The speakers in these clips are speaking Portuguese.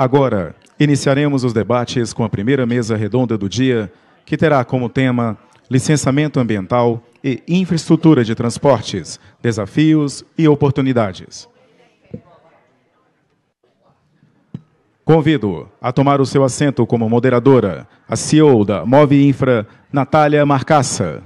Agora, iniciaremos os debates com a primeira mesa redonda do dia, que terá como tema licenciamento ambiental e infraestrutura de transportes, desafios e oportunidades. Convido a tomar o seu assento como moderadora a CEO da Move Infra, Natália Marcassa.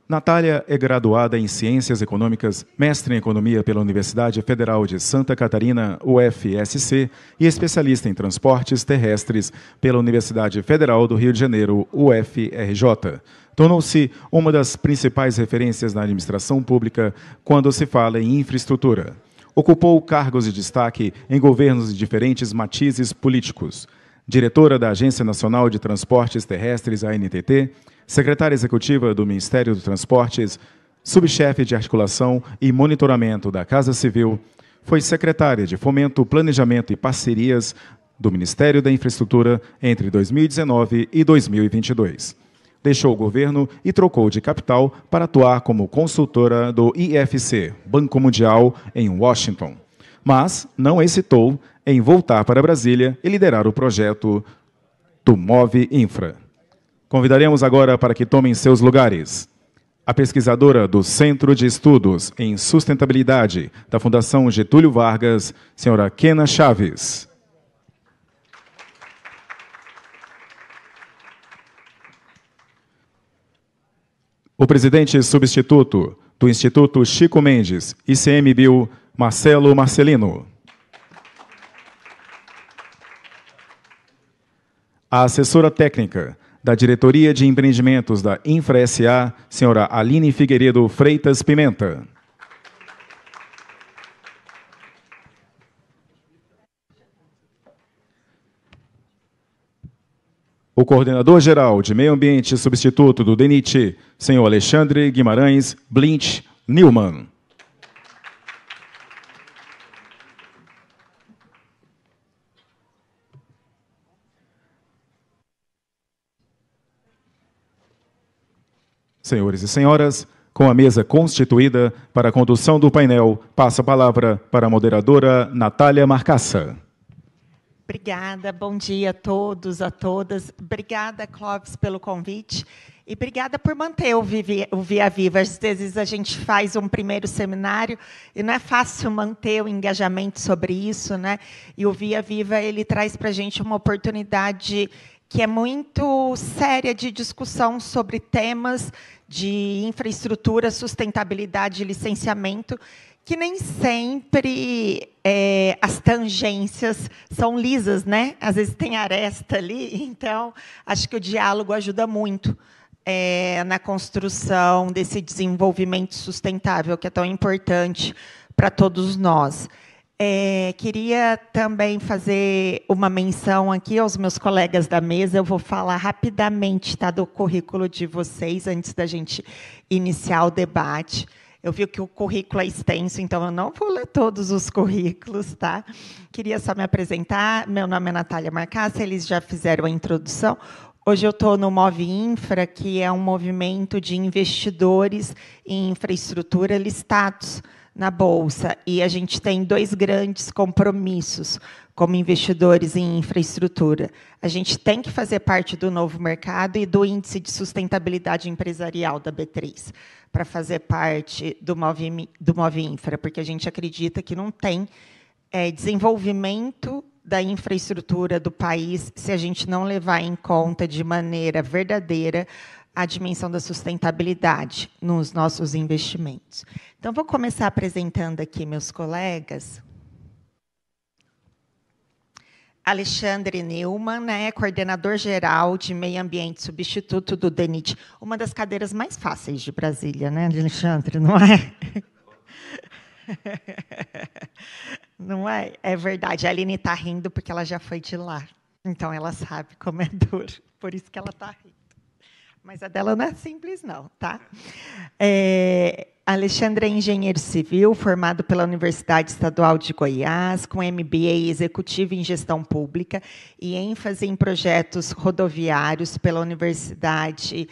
Natália é graduada em Ciências Econômicas, mestre em Economia pela Universidade Federal de Santa Catarina, UFSC, e especialista em Transportes Terrestres pela Universidade Federal do Rio de Janeiro, UFRJ. Tornou-se uma das principais referências na administração pública quando se fala em infraestrutura. Ocupou cargos de destaque em governos de diferentes matizes políticos. Diretora da Agência Nacional de Transportes Terrestres, ANTT, secretária executiva do Ministério dos Transportes, subchefe de articulação e monitoramento da Casa Civil, foi secretária de Fomento, Planejamento e Parcerias do Ministério da Infraestrutura entre 2019 e 2022. Deixou o governo e trocou de capital para atuar como consultora do IFC, Banco Mundial, em Washington. Mas não hesitou em voltar para Brasília e liderar o projeto do Move Infra. Convidaremos agora para que tomem seus lugares a pesquisadora do Centro de Estudos em Sustentabilidade da Fundação Getúlio Vargas, senhora Kena Chaves. O presidente substituto do Instituto Chico Mendes, ICMBio, Marcelo Marcelino. A assessora técnica da Diretoria de Empreendimentos da Infra S.A., senhora Aline Figueiredo Freitas Pimenta. O coordenador-geral de Meio Ambiente substituto do DENIT, senhor Alexandre Guimarães Blinch Newman. Senhores e senhoras, com a mesa constituída para a condução do painel, passo a palavra para a moderadora Natália Marcassa. Obrigada, bom dia a todos, a todas. Obrigada, Clóvis, pelo convite. E obrigada por manter o Via Viva. Às vezes a gente faz um primeiro seminário e não é fácil manter o engajamento sobre isso, né? E o Via Viva ele traz para a gente uma oportunidade que é muito séria de discussão sobre temas de infraestrutura, sustentabilidade e licenciamento, que nem sempre as tangências são lisas, né? Às vezes tem aresta ali, então acho que o diálogo ajuda muito na construção desse desenvolvimento sustentável, que é tão importante para todos nós. Queria também fazer uma menção aqui aos meus colegas da mesa. Eu vou falar rapidamente, tá, do currículo de vocês, antes da gente iniciar o debate. Eu vi que o currículo é extenso, então eu não vou ler todos os currículos, tá? Queria só me apresentar. Meu nome é Natália Marcassa, eles já fizeram a introdução. Hoje eu estou no Move Infra, que é um movimento de investidores em infraestrutura listados na Bolsa, e a gente tem dois grandes compromissos como investidores em infraestrutura. A gente tem que fazer parte do novo mercado e do Índice de Sustentabilidade Empresarial da B3, para fazer parte do Move Infra, porque a gente acredita que não tem desenvolvimento da infraestrutura do país se a gente não levar em conta de maneira verdadeira a dimensão da sustentabilidade nos nossos investimentos. Então, vou começar apresentando aqui meus colegas. Alexandre Neumann, né, coordenador-geral de Meio Ambiente, substituto do DENIT. Uma das cadeiras mais fáceis de Brasília, né, Alexandre, não é? Não é? É verdade. A Aline está rindo porque ela já foi de lá. Então, ela sabe como é duro. Por isso que ela está rindo. Mas a dela não é simples, não, tá? Alexandre é engenheiro civil, formado pela Universidade Estadual de Goiás, com MBA executivo em gestão pública e ênfase em projetos rodoviários pela Universidade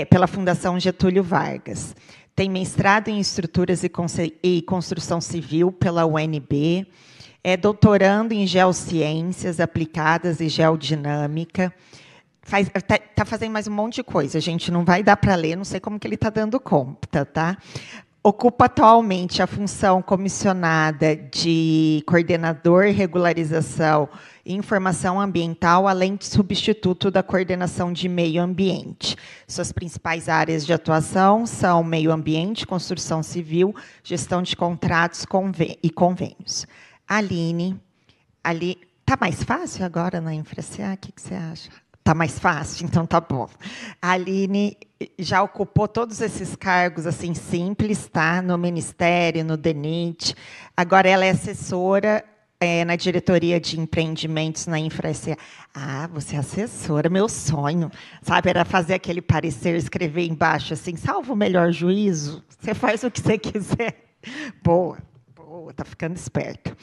pela Fundação Getúlio Vargas. Tem mestrado em Estruturas e Construção Civil pela UNB. É doutorando em Geociências Aplicadas e Geodinâmica. Está fazendo mais um monte de coisa. A gente não vai dar para ler, não sei como que ele está dando conta, tá? Ocupa atualmente a função comissionada de coordenador, regularização e informação ambiental, além de substituto da coordenação de meio ambiente. Suas principais áreas de atuação são meio ambiente, construção civil, gestão de contratos e convênios. Aline, está mais fácil agora na InfraCA? O que você acha? Está mais fácil? Então tá bom. A Aline já ocupou todos esses cargos assim simples, tá? No Ministério, no DENIT. Agora ela é assessora na diretoria de empreendimentos na InfraCA. Ah, você é assessora, meu sonho. Sabe, era fazer aquele parecer, escrever embaixo assim, salvo o melhor juízo, você faz o que você quiser. Boa, tá ficando esperto.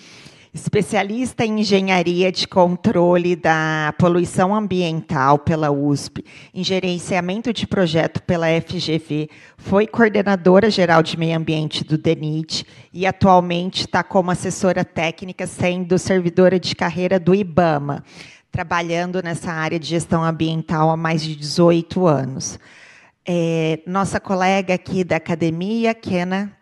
Especialista em engenharia de controle da poluição ambiental pela USP, em gerenciamento de projeto pela FGV, foi coordenadora geral de meio ambiente do DENIT e atualmente está como assessora técnica, sendo servidora de carreira do IBAMA, trabalhando nessa área de gestão ambiental há mais de 18 anos. Nossa colega aqui da academia, Kena,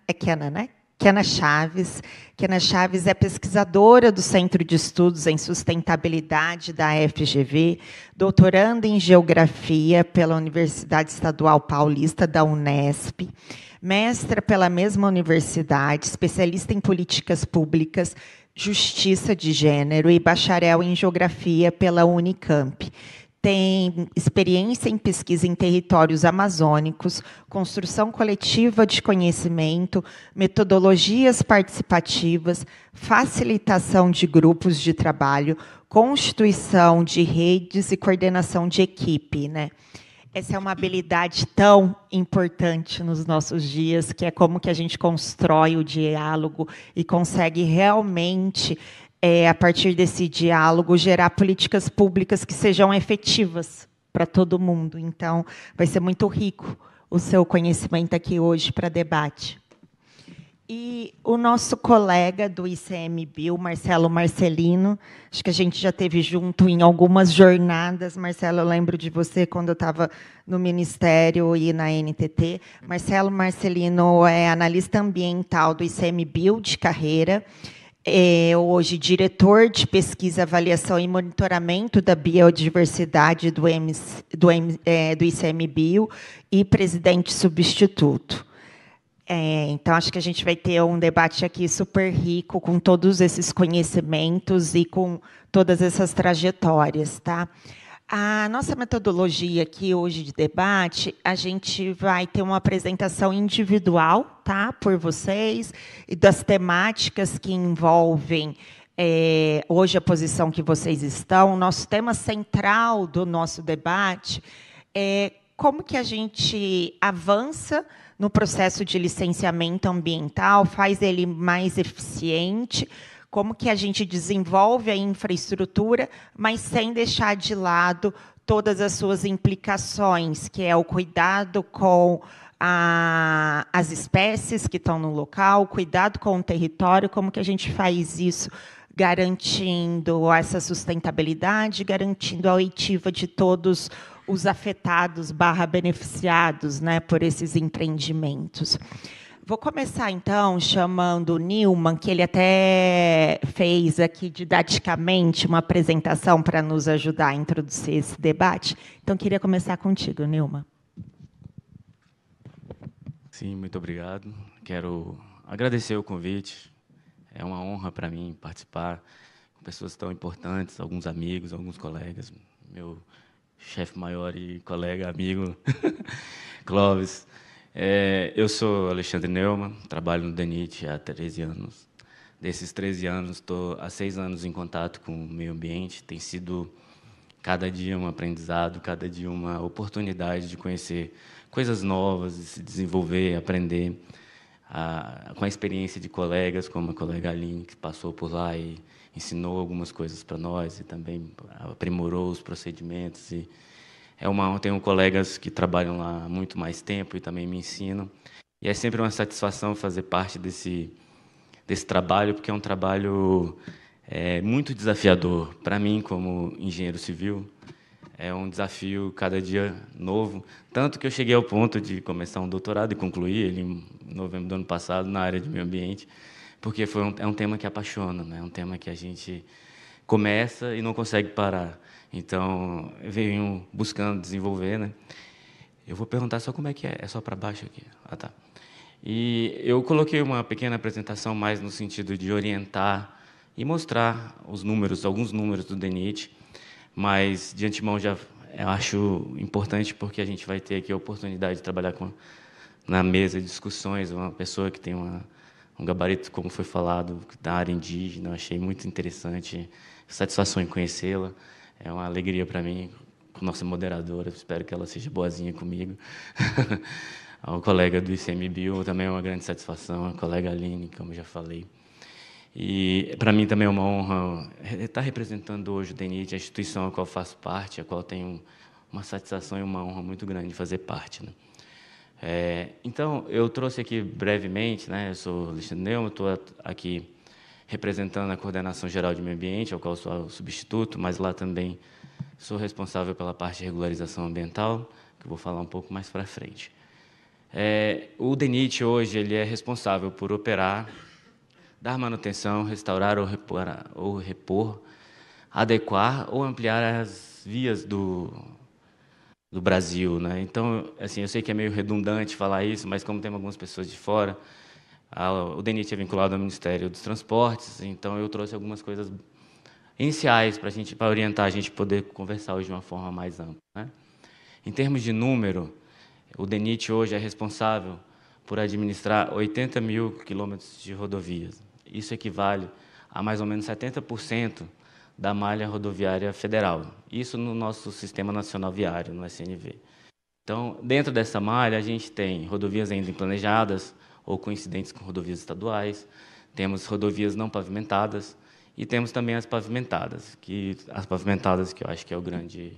né? Kena Chaves. Kena Chaves é pesquisadora do Centro de Estudos em Sustentabilidade da FGV, doutoranda em Geografia pela Universidade Estadual Paulista da Unesp, mestra pela mesma universidade, especialista em políticas públicas, justiça de gênero e bacharel em Geografia pela Unicamp. Tem experiência em pesquisa em territórios amazônicos, construção coletiva de conhecimento, metodologias participativas, facilitação de grupos de trabalho, constituição de redes e coordenação de equipe, né? Essa é uma habilidade tão importante nos nossos dias, que é como que a gente constrói o diálogo e consegue realmente, a partir desse diálogo, gerar políticas públicas que sejam efetivas para todo mundo. Então, vai ser muito rico o seu conhecimento aqui hoje para debate. E o nosso colega do ICMBio, Marcelo Marcelino, acho que a gente já esteve junto em algumas jornadas. Marcelo, eu lembro de você quando eu estava no Ministério e na NTT. Marcelo Marcelino é analista ambiental do ICMBio de carreira, hoje diretor de pesquisa, avaliação e monitoramento da biodiversidade do ICMBio e presidente substituto. Então, acho que a gente vai ter um debate aqui super rico, com todos esses conhecimentos e com todas essas trajetórias. Tá? A nossa metodologia aqui hoje de debate, a gente vai ter uma apresentação individual, tá, por vocês, e das temáticas que envolvem hoje a posição que vocês estão. O nosso tema central do nosso debate é como que a gente avança no processo de licenciamento ambiental, faz ele mais eficiente, como que a gente desenvolve a infraestrutura, mas sem deixar de lado todas as suas implicações, que é o cuidado com as espécies que estão no local, o cuidado com o território, como que a gente faz isso garantindo essa sustentabilidade, garantindo a oitiva de todos os afetados / beneficiados, né, por esses empreendimentos. Vou começar, então, chamando o Nilman, que ele até fez aqui didaticamente uma apresentação para nos ajudar a introduzir esse debate. Então, queria começar contigo, Nilman. Sim, muito obrigado. Quero agradecer o convite. É uma honra para mim participar com pessoas tão importantes, alguns amigos, alguns colegas, meu chefe maior e colega, amigo, Clóvis. Eu sou Alexandre Neumann, trabalho no DENIT há 13 anos. Desses 13 anos, estou há 6 anos em contato com o meio ambiente. Tem sido, cada dia, um aprendizado, cada dia uma oportunidade de conhecer coisas novas, de se desenvolver, aprender, com a experiência de colegas, como a colega Aline, que passou por lá e ensinou algumas coisas para nós, e também aprimorou os procedimentos. E Tenho colegas que trabalham lá há muito mais tempo e também me ensinam. E é sempre uma satisfação fazer parte desse trabalho, porque é um trabalho muito desafiador. Para mim, como engenheiro civil, é um desafio cada dia novo. Tanto que eu cheguei ao ponto de começar um doutorado e concluir ele em novembro do ano passado, na área de meio ambiente, porque é um tema que apaixona, né? É um tema que a gente começa e não consegue parar. Então, eu venho buscando desenvolver, né? Eu vou perguntar só como é que é. É só para baixo aqui? Ah, tá. E eu coloquei uma pequena apresentação mais no sentido de orientar e mostrar os números, alguns números do DENIT, mas, de antemão, eu acho importante porque a gente vai ter aqui a oportunidade de trabalhar na mesa de discussões uma pessoa que tem um gabarito, como foi falado, da área indígena. Eu achei muito interessante, satisfação em conhecê-la. É uma alegria para mim, com nossa moderadora, espero que ela seja boazinha comigo. O colega do ICMBio também é uma grande satisfação, a colega Aline, como já falei. E, para mim, também é uma honra estar representando hoje o DENIT, a instituição a qual faço parte, a qual tenho uma satisfação e uma honra muito grande de fazer parte, né? Então, eu trouxe aqui brevemente, né? Eu sou Alexandre Neumann, estou aqui representando a Coordenação Geral de Meio Ambiente, ao qual sou o substituto, mas lá também sou responsável pela parte de regularização ambiental, que eu vou falar um pouco mais para frente. O DENIT hoje ele é responsável por operar, dar manutenção, restaurar ou repor, adequar ou ampliar as vias do Brasil, né? Então, assim, eu sei que é meio redundante falar isso, mas como tem algumas pessoas de fora, o DENIT é vinculado ao Ministério dos Transportes, então eu trouxe algumas coisas iniciais para orientar a gente poder conversar hoje de uma forma mais ampla, né? Em termos de número, o DENIT hoje é responsável por administrar 80 mil quilômetros de rodovias. Isso equivale a mais ou menos 70% da malha rodoviária federal. Isso no nosso Sistema Nacional Viário, no SNV. Então, dentro dessa malha, a gente tem rodovias ainda planejadas ou coincidentes com rodovias estaduais, temos rodovias não pavimentadas e temos também as pavimentadas, que eu acho que é o grande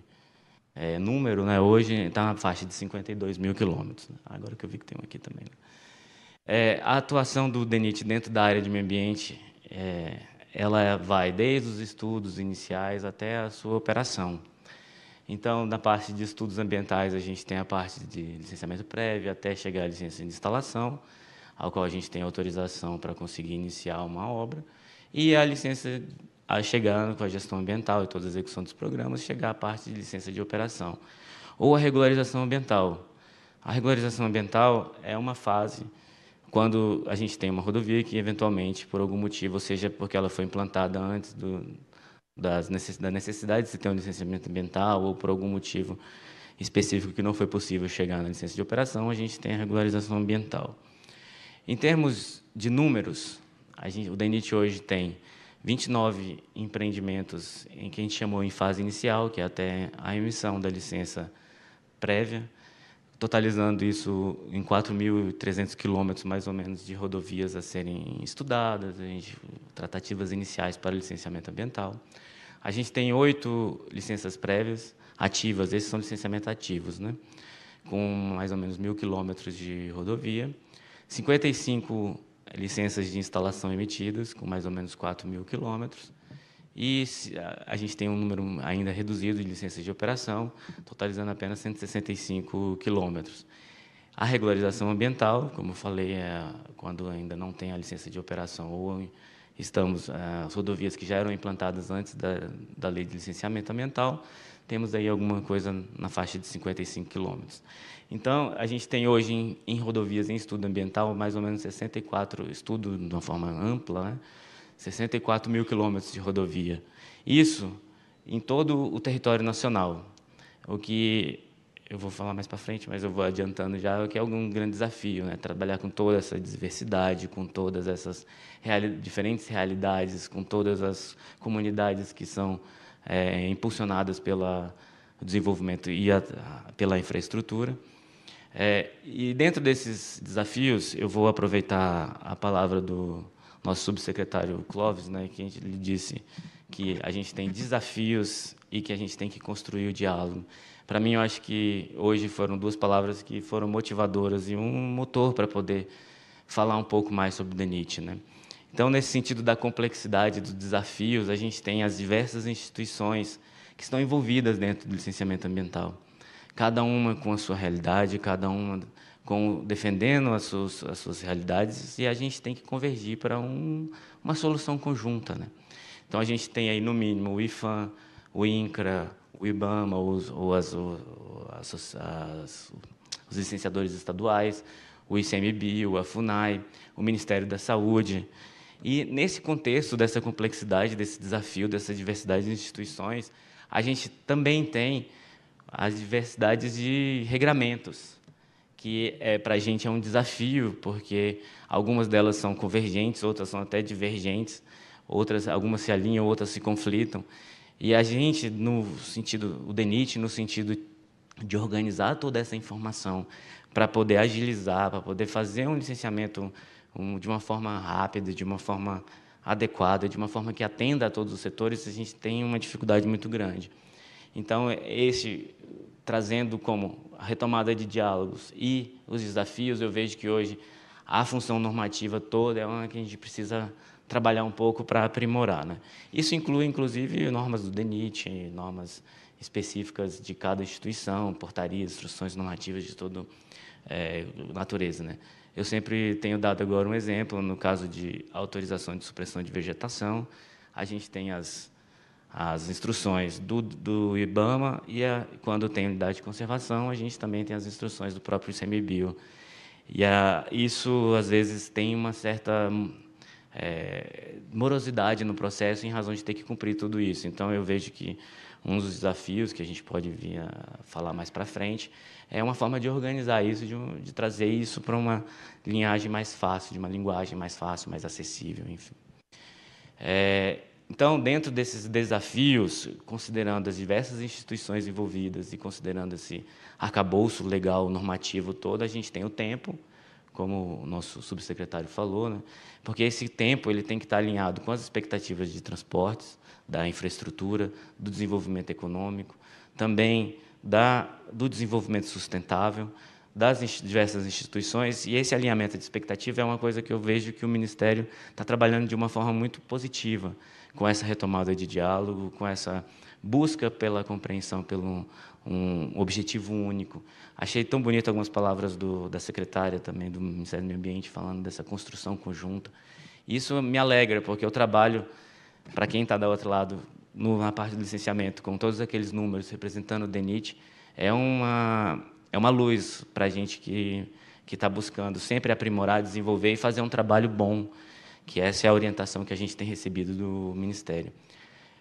número, né? Hoje está na faixa de 52 mil quilômetros. Agora que eu vi que tem um aqui também, né? A atuação do DENIT dentro da área de meio ambiente, ela vai desde os estudos iniciais até a sua operação. Então, na parte de estudos ambientais, a gente tem a parte de licenciamento prévio até chegar à licença de instalação, ao qual a gente tem autorização para conseguir iniciar uma obra, e a licença, chegando com a gestão ambiental e toda a execução dos programas, chegar à parte de licença de operação. Ou a regularização ambiental. A regularização ambiental é uma fase quando a gente tem uma rodovia que, eventualmente, por algum motivo, ou seja, porque ela foi implantada antes da necessidade de se ter um licenciamento ambiental ou por algum motivo específico que não foi possível chegar na licença de operação, a gente tem a regularização ambiental. Em termos de números, o DENIT hoje tem 29 empreendimentos em que a gente chamou em fase inicial, que é até a emissão da licença prévia, totalizando isso em 4.300 quilômetros, mais ou menos, de rodovias a serem estudadas, tratativas iniciais para licenciamento ambiental. A gente tem 8 licenças prévias ativas, esses são licenciamentos ativos, né? Com mais ou menos 1.000 quilômetros de rodovia, 55 licenças de instalação emitidas, com mais ou menos 4.000 quilômetros, e a gente tem um número ainda reduzido de licenças de operação, totalizando apenas 165 quilômetros. A regularização ambiental, como eu falei, quando ainda não tem a licença de operação ou estamos as rodovias que já eram implantadas antes da lei de licenciamento ambiental, temos aí alguma coisa na faixa de 55 quilômetros. Então, a gente tem hoje em rodovias em estudo ambiental mais ou menos 64 estudos de uma forma ampla, né? 64.000 quilômetros de rodovia. Isso em todo o território nacional. O que eu vou falar mais para frente, mas eu vou adiantando já, que é algum grande desafio, né? Trabalhar com toda essa diversidade, com todas essas diferentes realidades, com todas as comunidades que são impulsionadas pelo desenvolvimento e pela infraestrutura. E dentro desses desafios, eu vou aproveitar a palavra do nosso subsecretário Clóvis, né, que ele disse que a gente tem desafios e que a gente tem que construir o diálogo. Para mim, eu acho que hoje foram duas palavras que foram motivadoras e um motor para poder falar um pouco mais sobre o DENIT, né? Então, nesse sentido da complexidade dos desafios, a gente tem as diversas instituições que estão envolvidas dentro do licenciamento ambiental, cada uma com a sua realidade, cada uma defendendo as suas realidades, e a gente tem que convergir para uma solução conjunta, né? Então, a gente tem aí, no mínimo, o IFAM, o INCRA, o IBAMA, os licenciadores estaduais, o ICMBio, a FUNAI, o Ministério da Saúde. E, nesse contexto dessa complexidade, desse desafio, dessa diversidade de instituições, a gente também tem as diversidades de regramentos, que para a gente é um desafio, porque algumas delas são convergentes, outras são até divergentes, algumas se alinham, outras se conflitam. E a gente, o DENIT, no sentido de organizar toda essa informação para poder agilizar, para poder fazer um licenciamento de uma forma rápida, de uma forma adequada, de uma forma que atenda a todos os setores, a gente tem uma dificuldade muito grande. Então, trazendo como a retomada de diálogos e os desafios, eu vejo que hoje a função normativa toda é uma que a gente precisa trabalhar um pouco para aprimorar, né? Isso inclui, inclusive, normas do DENIT, normas específicas de cada instituição, portarias, instruções normativas de toda natureza, né? Eu sempre tenho dado agora um exemplo, no caso de autorização de supressão de vegetação, a gente tem as instruções do IBAMA e, quando tem unidade de conservação, a gente também tem as instruções do próprio ICMBio. E isso, às vezes, tem uma certa morosidade no processo em razão de ter que cumprir tudo isso. Então, eu vejo que um dos desafios que a gente pode vir a falar mais para frente é uma forma de organizar isso, de trazer isso para uma linhagem mais fácil, de uma linguagem mais fácil, mais acessível, enfim. Então, dentro desses desafios, considerando as diversas instituições envolvidas e considerando esse arcabouço legal, normativo todo, a gente tem o tempo, como o nosso subsecretário falou, né? Porque esse tempo ele tem que estar alinhado com as expectativas de transportes, da infraestrutura, do desenvolvimento econômico, também do desenvolvimento sustentável, das diversas instituições, e esse alinhamento de expectativa é uma coisa que eu vejo que o Ministério está trabalhando de uma forma muito positiva, com essa retomada de diálogo, com essa busca pela compreensão, pelo um objetivo único. Achei tão bonito algumas palavras da secretária também do Ministério do Meio Ambiente, falando dessa construção conjunta. Isso me alegra, porque eu trabalho, para quem está do outro lado, na parte do licenciamento, com todos aqueles números representando o DENIT, é uma luz para a gente que está buscando sempre aprimorar, desenvolver e fazer um trabalho bom, que essa é a orientação que a gente tem recebido do Ministério.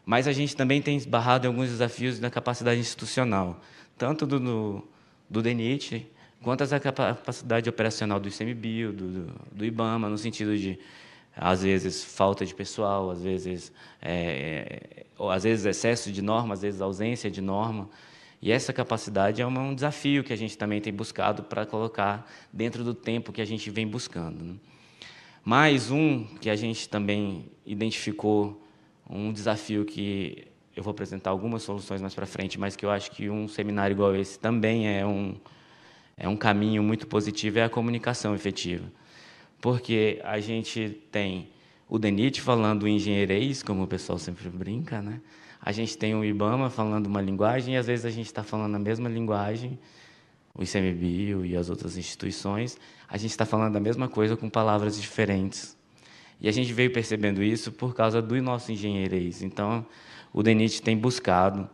Mas a gente também tem esbarrado em alguns desafios da capacidade institucional, tanto do DENIT, quanto da capacidade operacional do ICMBio, do IBAMA, no sentido de, às vezes, falta de pessoal, às vezes excesso de norma, às vezes ausência de norma. E essa capacidade é um desafio que a gente também tem buscado para colocar dentro do tempo que a gente vem buscando, né? Mais que a gente também identificou, um desafio que eu vou apresentar algumas soluções mais para frente, mas que eu acho que um seminário igual esse também é um caminho muito positivo, é a comunicação efetiva. Porque a gente tem o DENIT falando engenheirês, como o pessoal sempre brinca, né? A gente tem o IBAMA falando uma linguagem, e às vezes a gente está falando a mesma linguagem, o ICMBio e as outras instituições, a gente está falando a mesma coisa com palavras diferentes. E a gente veio percebendo isso por causa do nosso engenheirês. Então, o DENIT tem buscado,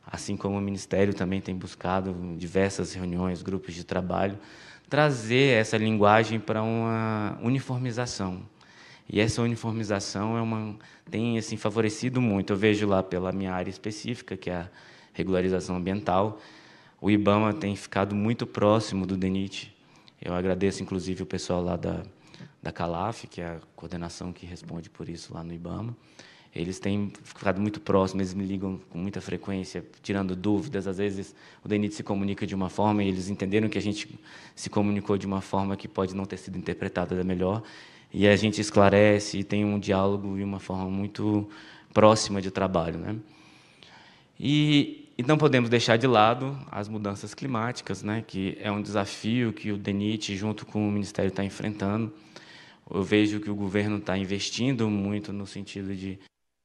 assim como o Ministério também tem buscado, diversas reuniões, grupos de trabalho, trazer essa linguagem para uma uniformização. E essa uniformização tem assim, favorecido muito. Eu vejo lá pela minha área específica, que é a regularização ambiental, o IBAMA tem ficado muito próximo do DENIT. Eu agradeço, inclusive, o pessoal lá da CALAF, que é a coordenação que responde por isso lá no IBAMA. Eles têm ficado muito próximos, eles me ligam com muita frequência, tirando dúvidas. Às vezes, o DENIT se comunica de uma forma e eles entenderam que a gente se comunicou de uma forma que pode não ter sido interpretada da melhor. e a gente esclarece e tem um diálogo e uma forma muito próxima de trabalho, né? E não podemos deixar de lado as mudanças climáticas, né, que é um desafio que o DENIT, junto com o Ministério, está enfrentando. Eu vejo que o governo está investindo muito no sentido de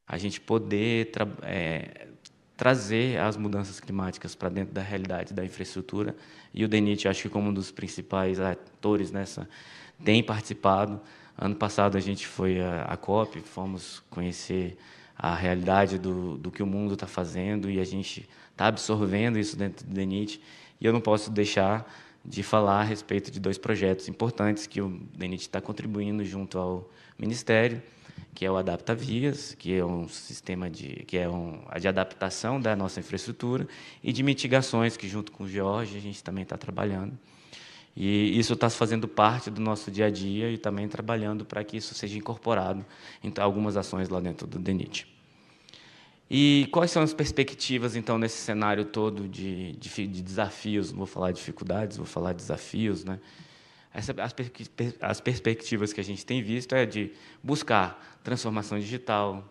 a gente poder trazer as mudanças climáticas para dentro da realidade da infraestrutura. E o DENIT, acho que como um dos principais atores nessa, tem participado. Ano passado a gente foi à COP, fomos conhecer a realidade do que o mundo está fazendo e a gente está absorvendo isso dentro do DENIT. E eu não posso deixar de falar a respeito de 2 projetos importantes que o DENIT está contribuindo junto ao Ministério, que é o Adapta Vias, que é um sistema de adaptação da nossa infraestrutura, e de mitigações, que junto com o George a gente também está trabalhando. E isso está fazendo parte do nosso dia a dia e também trabalhando para que isso seja incorporado em algumas ações lá dentro do DENIT. E quais são as perspectivas, então, nesse cenário todo de desafios? Não vou falar de dificuldades, vou falar de desafios, né? As perspectivas que a gente tem visto é de buscar transformação digital,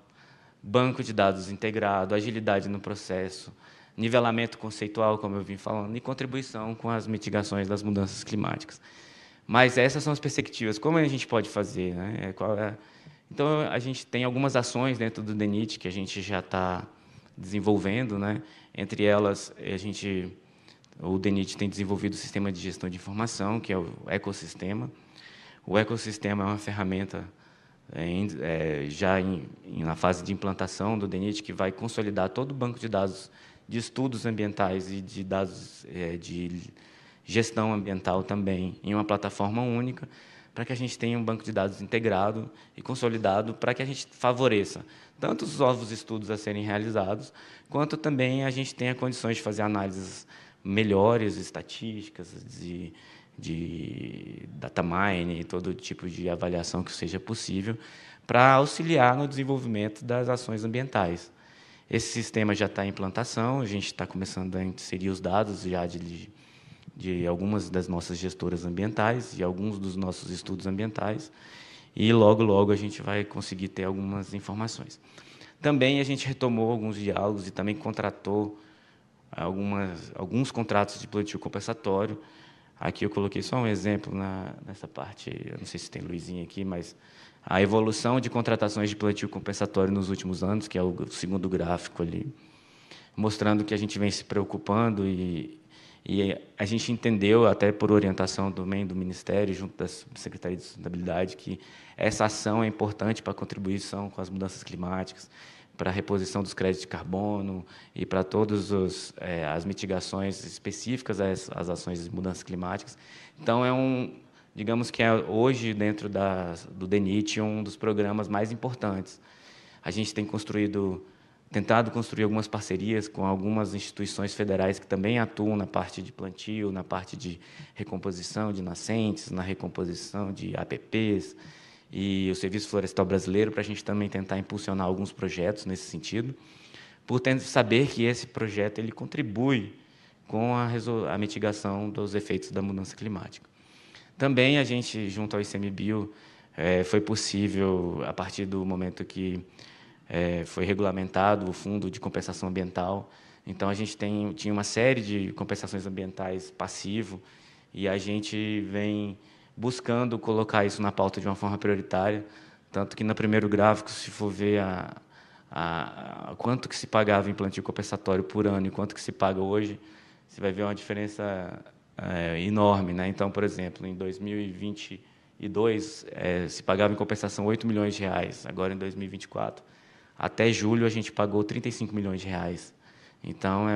banco de dados integrado, agilidade no processo, nivelamento conceitual, como eu vim falando, e contribuição com as mitigações das mudanças climáticas. Mas essas são as perspectivas. Como a gente pode fazer, né? Então, a gente tem algumas ações dentro do DENIT que a gente já está desenvolvendo, né? Entre elas, o DENIT tem desenvolvido o sistema de gestão de informação, que é o ecossistema. O ecossistema é uma ferramenta na fase de implantação do DENIT, que vai consolidar todo o banco de dados de estudos ambientais e de dados de gestão ambiental também em uma plataforma única, para que a gente tenha um banco de dados integrado e consolidado, para que a gente favoreça tanto os novos estudos a serem realizados, quanto também a gente tenha condições de fazer análises melhores, estatísticas, de data mining, todo tipo de avaliação que seja possível, para auxiliar no desenvolvimento das ações ambientais. Esse sistema já está em implantação, a gente está começando a inserir os dados já de algumas das nossas gestoras ambientais e alguns dos nossos estudos ambientais, e logo, logo a gente vai conseguir ter algumas informações. Também a gente retomou alguns diálogos e também contratou alguns contratos de plantio compensatório. Aqui eu coloquei só um exemplo nessa parte, eu não sei se tem Luizinha aqui, mas a evolução de contratações de plantio compensatório nos últimos anos, que é o segundo gráfico ali, mostrando que a gente vem se preocupando e a gente entendeu, até por orientação também do Ministério, junto da Secretaria de Sustentabilidade, que essa ação é importante para a contribuição com as mudanças climáticas, para a reposição dos créditos de carbono e para todas as mitigações específicas às ações de mudanças climáticas. Então, digamos que é hoje, dentro do DENIT, um dos programas mais importantes. A gente tem tentado construir algumas parcerias com algumas instituições federais que também atuam na parte de plantio, na parte de recomposição de nascentes, na recomposição de APPs, e o Serviço Florestal Brasileiro, para a gente também tentar impulsionar alguns projetos nesse sentido, por saber que esse projeto ele contribui com a mitigação dos efeitos da mudança climática. Também a gente, junto ao ICMBio, foi possível, a partir do momento que foi regulamentado o Fundo de Compensação Ambiental. Então, a gente tinha uma série de compensações ambientais passivo e a gente vem buscando colocar isso na pauta de uma forma prioritária, tanto que no primeiro gráfico, se for ver quanto que se pagava em plantio compensatório por ano e quanto que se paga hoje, você vai ver uma diferença enorme, né? Então, por exemplo, em 2022, se pagava em compensação R$ 8 milhões, agora em 2024, até julho a gente pagou R$ 35 milhões. Então,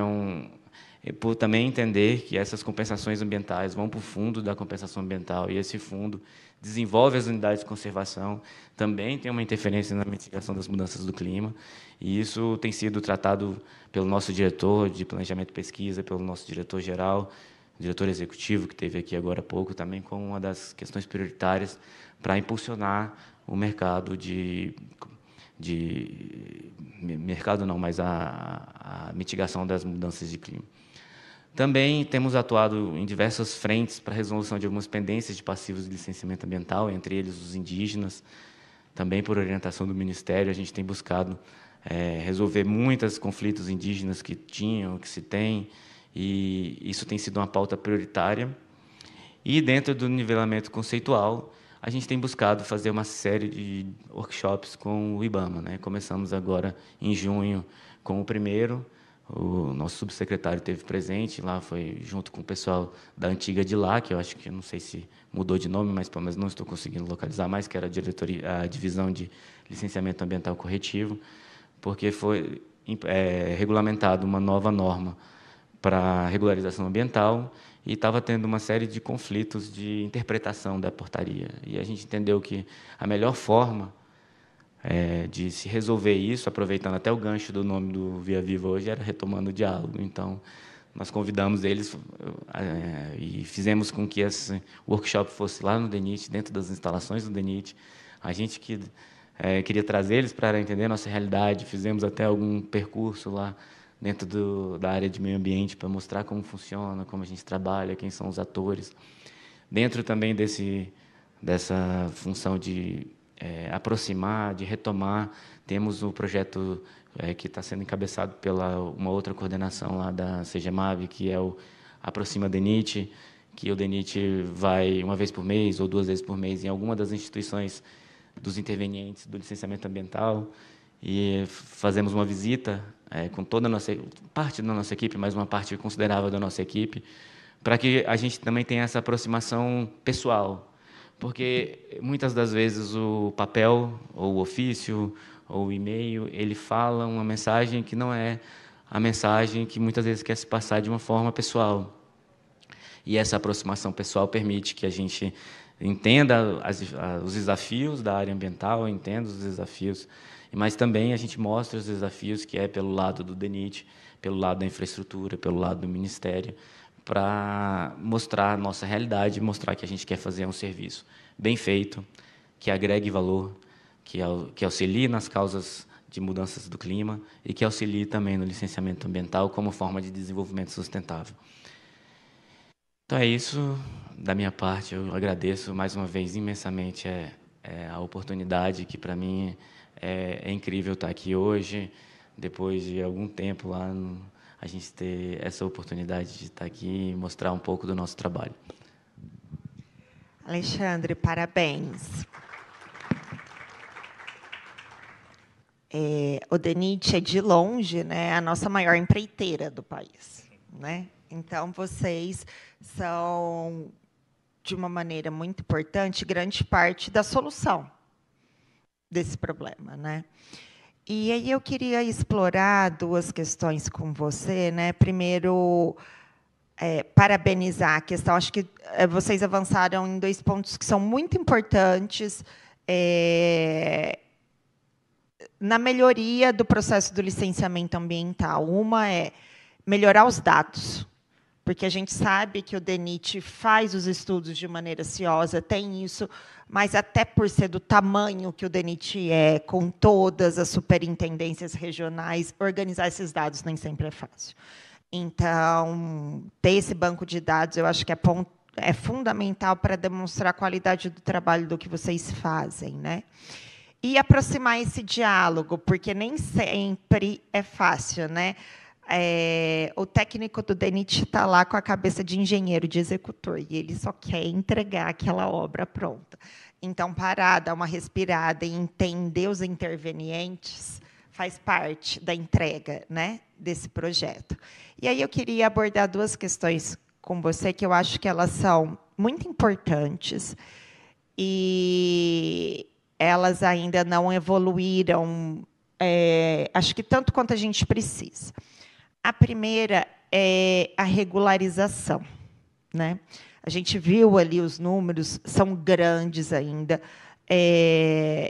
por também entender que essas compensações ambientais vão para o fundo da compensação ambiental, e esse fundo desenvolve as unidades de conservação, também tem uma interferência na mitigação das mudanças do clima, e isso tem sido tratado pelo nosso diretor de planejamento e pesquisa, pelo nosso diretor-geral, diretor executivo, que esteve aqui agora há pouco, também como uma das questões prioritárias para impulsionar o mercado mas a mitigação das mudanças de clima. Também temos atuado em diversas frentes para a resolução de algumas pendências de passivos de licenciamento ambiental, entre eles os indígenas. Também, por orientação do Ministério, a gente tem buscado resolver muitos conflitos indígenas que tinham, que se tem, e isso tem sido uma pauta prioritária. E, dentro do nivelamento conceitual, a gente tem buscado fazer uma série de workshops com o IBAMA, né? Começamos agora, em junho, com o primeiro. O nosso subsecretário esteve presente, lá foi junto com o pessoal da antiga de lá, que eu acho que, não sei se mudou de nome, mas não estou conseguindo localizar mais, que era a divisão de licenciamento ambiental corretivo, porque foi regulamentado uma nova norma para regularização ambiental e estava tendo uma série de conflitos de interpretação da portaria. E a gente entendeu que a melhor forma de se resolver isso, aproveitando até o gancho do nome do Via Viva hoje, era retomando o diálogo. Então, nós convidamos eles e fizemos com que esse workshop fosse lá no DENIT, dentro das instalações do DENIT. A gente que queria trazer eles para entender a nossa realidade, fizemos até algum percurso lá dentro da área de meio ambiente para mostrar como funciona, como a gente trabalha, quem são os atores. Dentro também dessa função de aproximar, de retomar, temos o projeto que está sendo encabeçado pela uma outra coordenação lá da CGMAB, que é o Aproxima DENIT, que o DENIT vai uma vez por mês ou 2 vezes por mês em alguma das instituições dos intervenientes do licenciamento ambiental, e fazemos uma visita com toda a parte da nossa equipe, mas uma parte considerável da nossa equipe, para que a gente também tenha essa aproximação pessoal, porque muitas das vezes o papel, ou o ofício, ou o e-mail, ele fala uma mensagem que não é a mensagem que muitas vezes quer se passar de uma forma pessoal. E essa aproximação pessoal permite que a gente entenda os desafios da área ambiental, entenda os desafios, mas também a gente mostra os desafios que é pelo lado do DENIT, pelo lado da infraestrutura, pelo lado do Ministério, para mostrar a nossa realidade, mostrar que a gente quer fazer um serviço bem feito, que agregue valor, que auxilie nas causas de mudanças do clima e que auxilie também no licenciamento ambiental como forma de desenvolvimento sustentável. Então, é isso da minha parte. Eu agradeço mais uma vez imensamente a oportunidade, que para mim é incrível estar aqui hoje, depois de algum tempo lá, a gente ter essa oportunidade de estar aqui e mostrar um pouco do nosso trabalho. Alexandre, parabéns. O DENIT é, de longe, né, a nossa maior empreiteira do país, né? Então, vocês são, de uma maneira muito importante, grande parte da solução desse problema, né? E aí eu queria explorar 2 questões com você, né? Primeiro, parabenizar a questão. Acho que vocês avançaram em 2 pontos que são muito importantes na melhoria do processo do licenciamento ambiental. Uma é melhorar os dados, porque a gente sabe que o DENIT faz os estudos de maneira ciosa, tem isso, mas até por ser do tamanho que o DENIT é, com todas as superintendências regionais, organizar esses dados nem sempre é fácil. Então, ter esse banco de dados, eu acho que é fundamental para demonstrar a qualidade do trabalho do que vocês fazem, né? E aproximar esse diálogo, porque nem sempre é fácil, né? O técnico do DENIT está lá com a cabeça de engenheiro, de executor, e ele só quer entregar aquela obra pronta. Então, parar, dar uma respirada e entender os intervenientes faz parte da entrega, né, desse projeto. E aí eu queria abordar 2 questões com você, que eu acho que elas são muito importantes e elas ainda não evoluíram, acho que tanto quanto a gente precisa. A primeira é a regularização, né? A gente viu ali os números, são grandes ainda.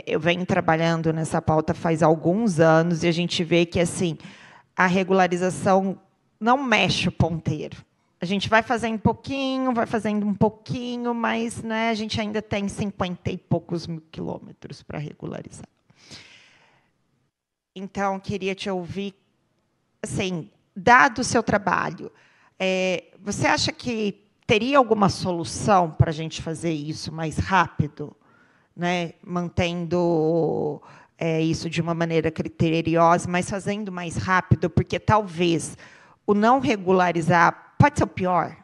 Eu venho trabalhando nessa pauta faz alguns anos e a gente vê que assim a regularização não mexe o ponteiro. A gente vai fazendo um pouquinho, mas, né, a gente ainda tem 50 e poucos mil quilômetros para regularizar. Então, queria te ouvir, assim, dado o seu trabalho, Você acha que teria alguma solução para a gente fazer isso mais rápido, né? Mantendo isso de uma maneira criteriosa, mas fazendo mais rápido, porque talvez o não regularizar pode ser o pior,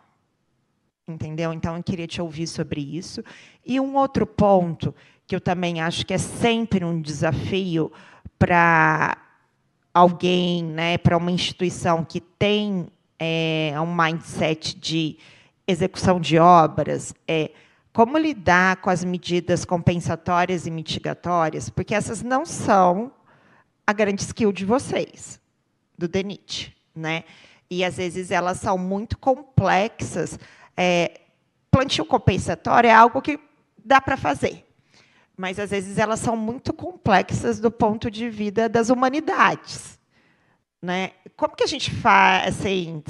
entendeu? Então, eu queria te ouvir sobre isso. E um outro ponto que eu também acho que é sempre um desafio para alguém, né, para uma instituição que tem um mindset de execução de obras, como lidar com as medidas compensatórias e mitigatórias, porque essas não são a grande skill de vocês, do DENIT, né? E, às vezes, elas são muito complexas. Plantio compensatório é algo que dá para fazer, mas, às vezes, elas são muito complexas do ponto de vista das humanidades, né? Como que a gente faz? Assim, o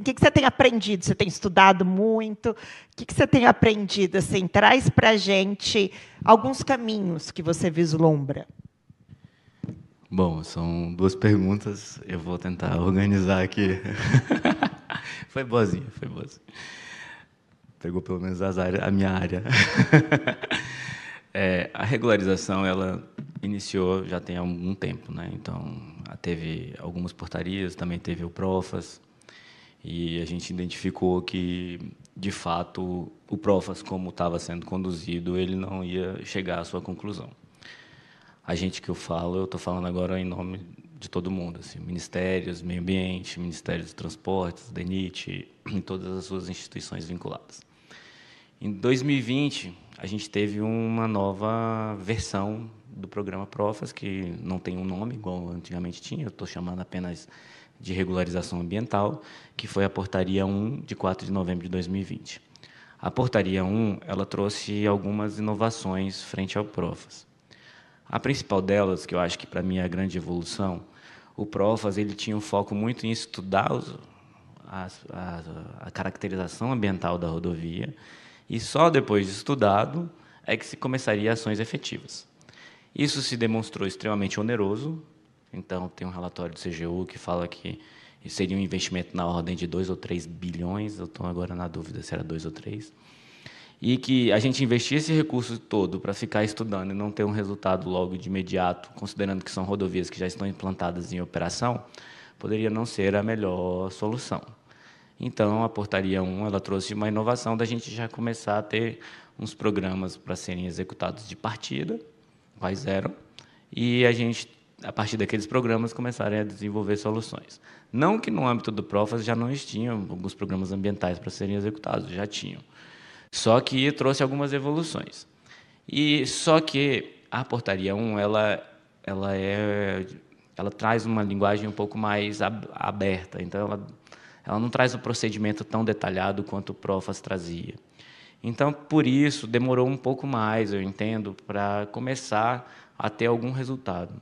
que você tem aprendido? Você tem estudado muito? O que você tem aprendido? Assim, traz para a gente alguns caminhos que você vislumbra. Bom, são duas perguntas. Eu vou tentar organizar aqui. Foi boazinha, foi boazinha. Pegou pelo menos a minha área. A regularização, ela iniciou já tem algum tempo, né? Então, teve algumas portarias, também teve o Profas, e a gente identificou que, de fato, o Profas, como estava sendo conduzido, ele não ia chegar à sua conclusão. A gente que eu estou falando agora em nome de todo mundo, assim, ministérios, meio ambiente, Ministério dos Transportes, DENIT, e todas as suas instituições vinculadas. Em 2020, a gente teve uma nova versão do programa Profas, que não tem um nome, igual antigamente tinha, eu estou chamando apenas de regularização ambiental, que foi a Portaria 1, de 4 de novembro de 2020. A Portaria 1, ela trouxe algumas inovações frente ao Profas. A principal delas, que eu acho que para mim é a grande evolução, o Profas ele tinha um foco muito em estudar a caracterização ambiental da rodovia, e só depois de estudado é que se começaria ações efetivas. Isso se demonstrou extremamente oneroso. Então, tem um relatório do CGU que fala que seria um investimento na ordem de 2 ou 3 bilhões, eu estou agora na dúvida se era 2 ou 3, e que a gente investir esse recurso todo para ficar estudando e não ter um resultado logo de imediato, considerando que são rodovias que já estão implantadas em operação, poderia não ser a melhor solução. Então, a Portaria 1 ela trouxe uma inovação da gente já começar a ter uns programas para serem executados de partida, quais eram, e a gente, a partir daqueles programas, começarem a desenvolver soluções. Não que no âmbito do Profas já não existiam alguns programas ambientais para serem executados, já tinham. Só que trouxe algumas evoluções. E só que a Portaria 1 ela traz uma linguagem um pouco mais aberta, então ela não traz um procedimento tão detalhado quanto o Profas trazia. Então, por isso, demorou um pouco mais, eu entendo, para começar a ter algum resultado.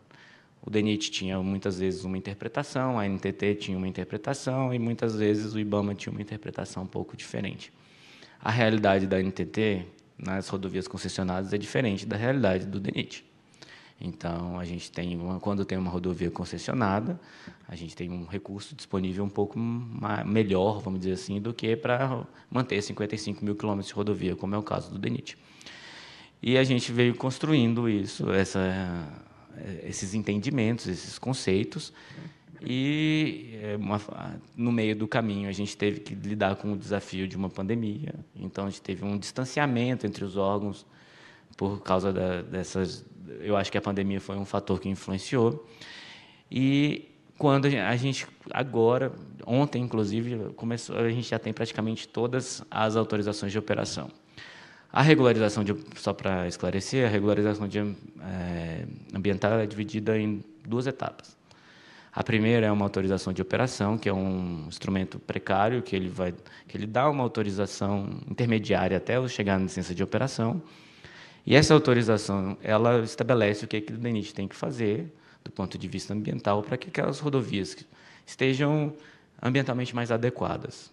O DENIT tinha, muitas vezes, uma interpretação, a NTT tinha uma interpretação, e, muitas vezes, o IBAMA tinha uma interpretação um pouco diferente. A realidade da NTT, nas rodovias concessionadas, é diferente da realidade do DENIT. Então, a gente tem quando tem uma rodovia concessionada, a gente tem um recurso disponível um pouco melhor, vamos dizer assim, do que para manter 55 mil quilômetros de rodovia, como é o caso do DENIT. E a gente veio construindo isso, esses entendimentos, esses conceitos, e no meio do caminho a gente teve que lidar com o desafio de uma pandemia, então a gente teve um distanciamento entre os órgãos por causa dessas. Eu acho que a pandemia foi um fator que influenciou. E quando a gente agora, ontem inclusive, a gente já tem praticamente todas as autorizações de operação. A regularização, só para esclarecer, a regularização ambiental é dividida em 2 etapas. A primeira é uma autorização de operação, que é um instrumento precário, que ele dá uma autorização intermediária até chegar na licença de operação. E essa autorização ela estabelece o que o DENIT tem que fazer, do ponto de vista ambiental, para que aquelas rodovias estejam ambientalmente mais adequadas.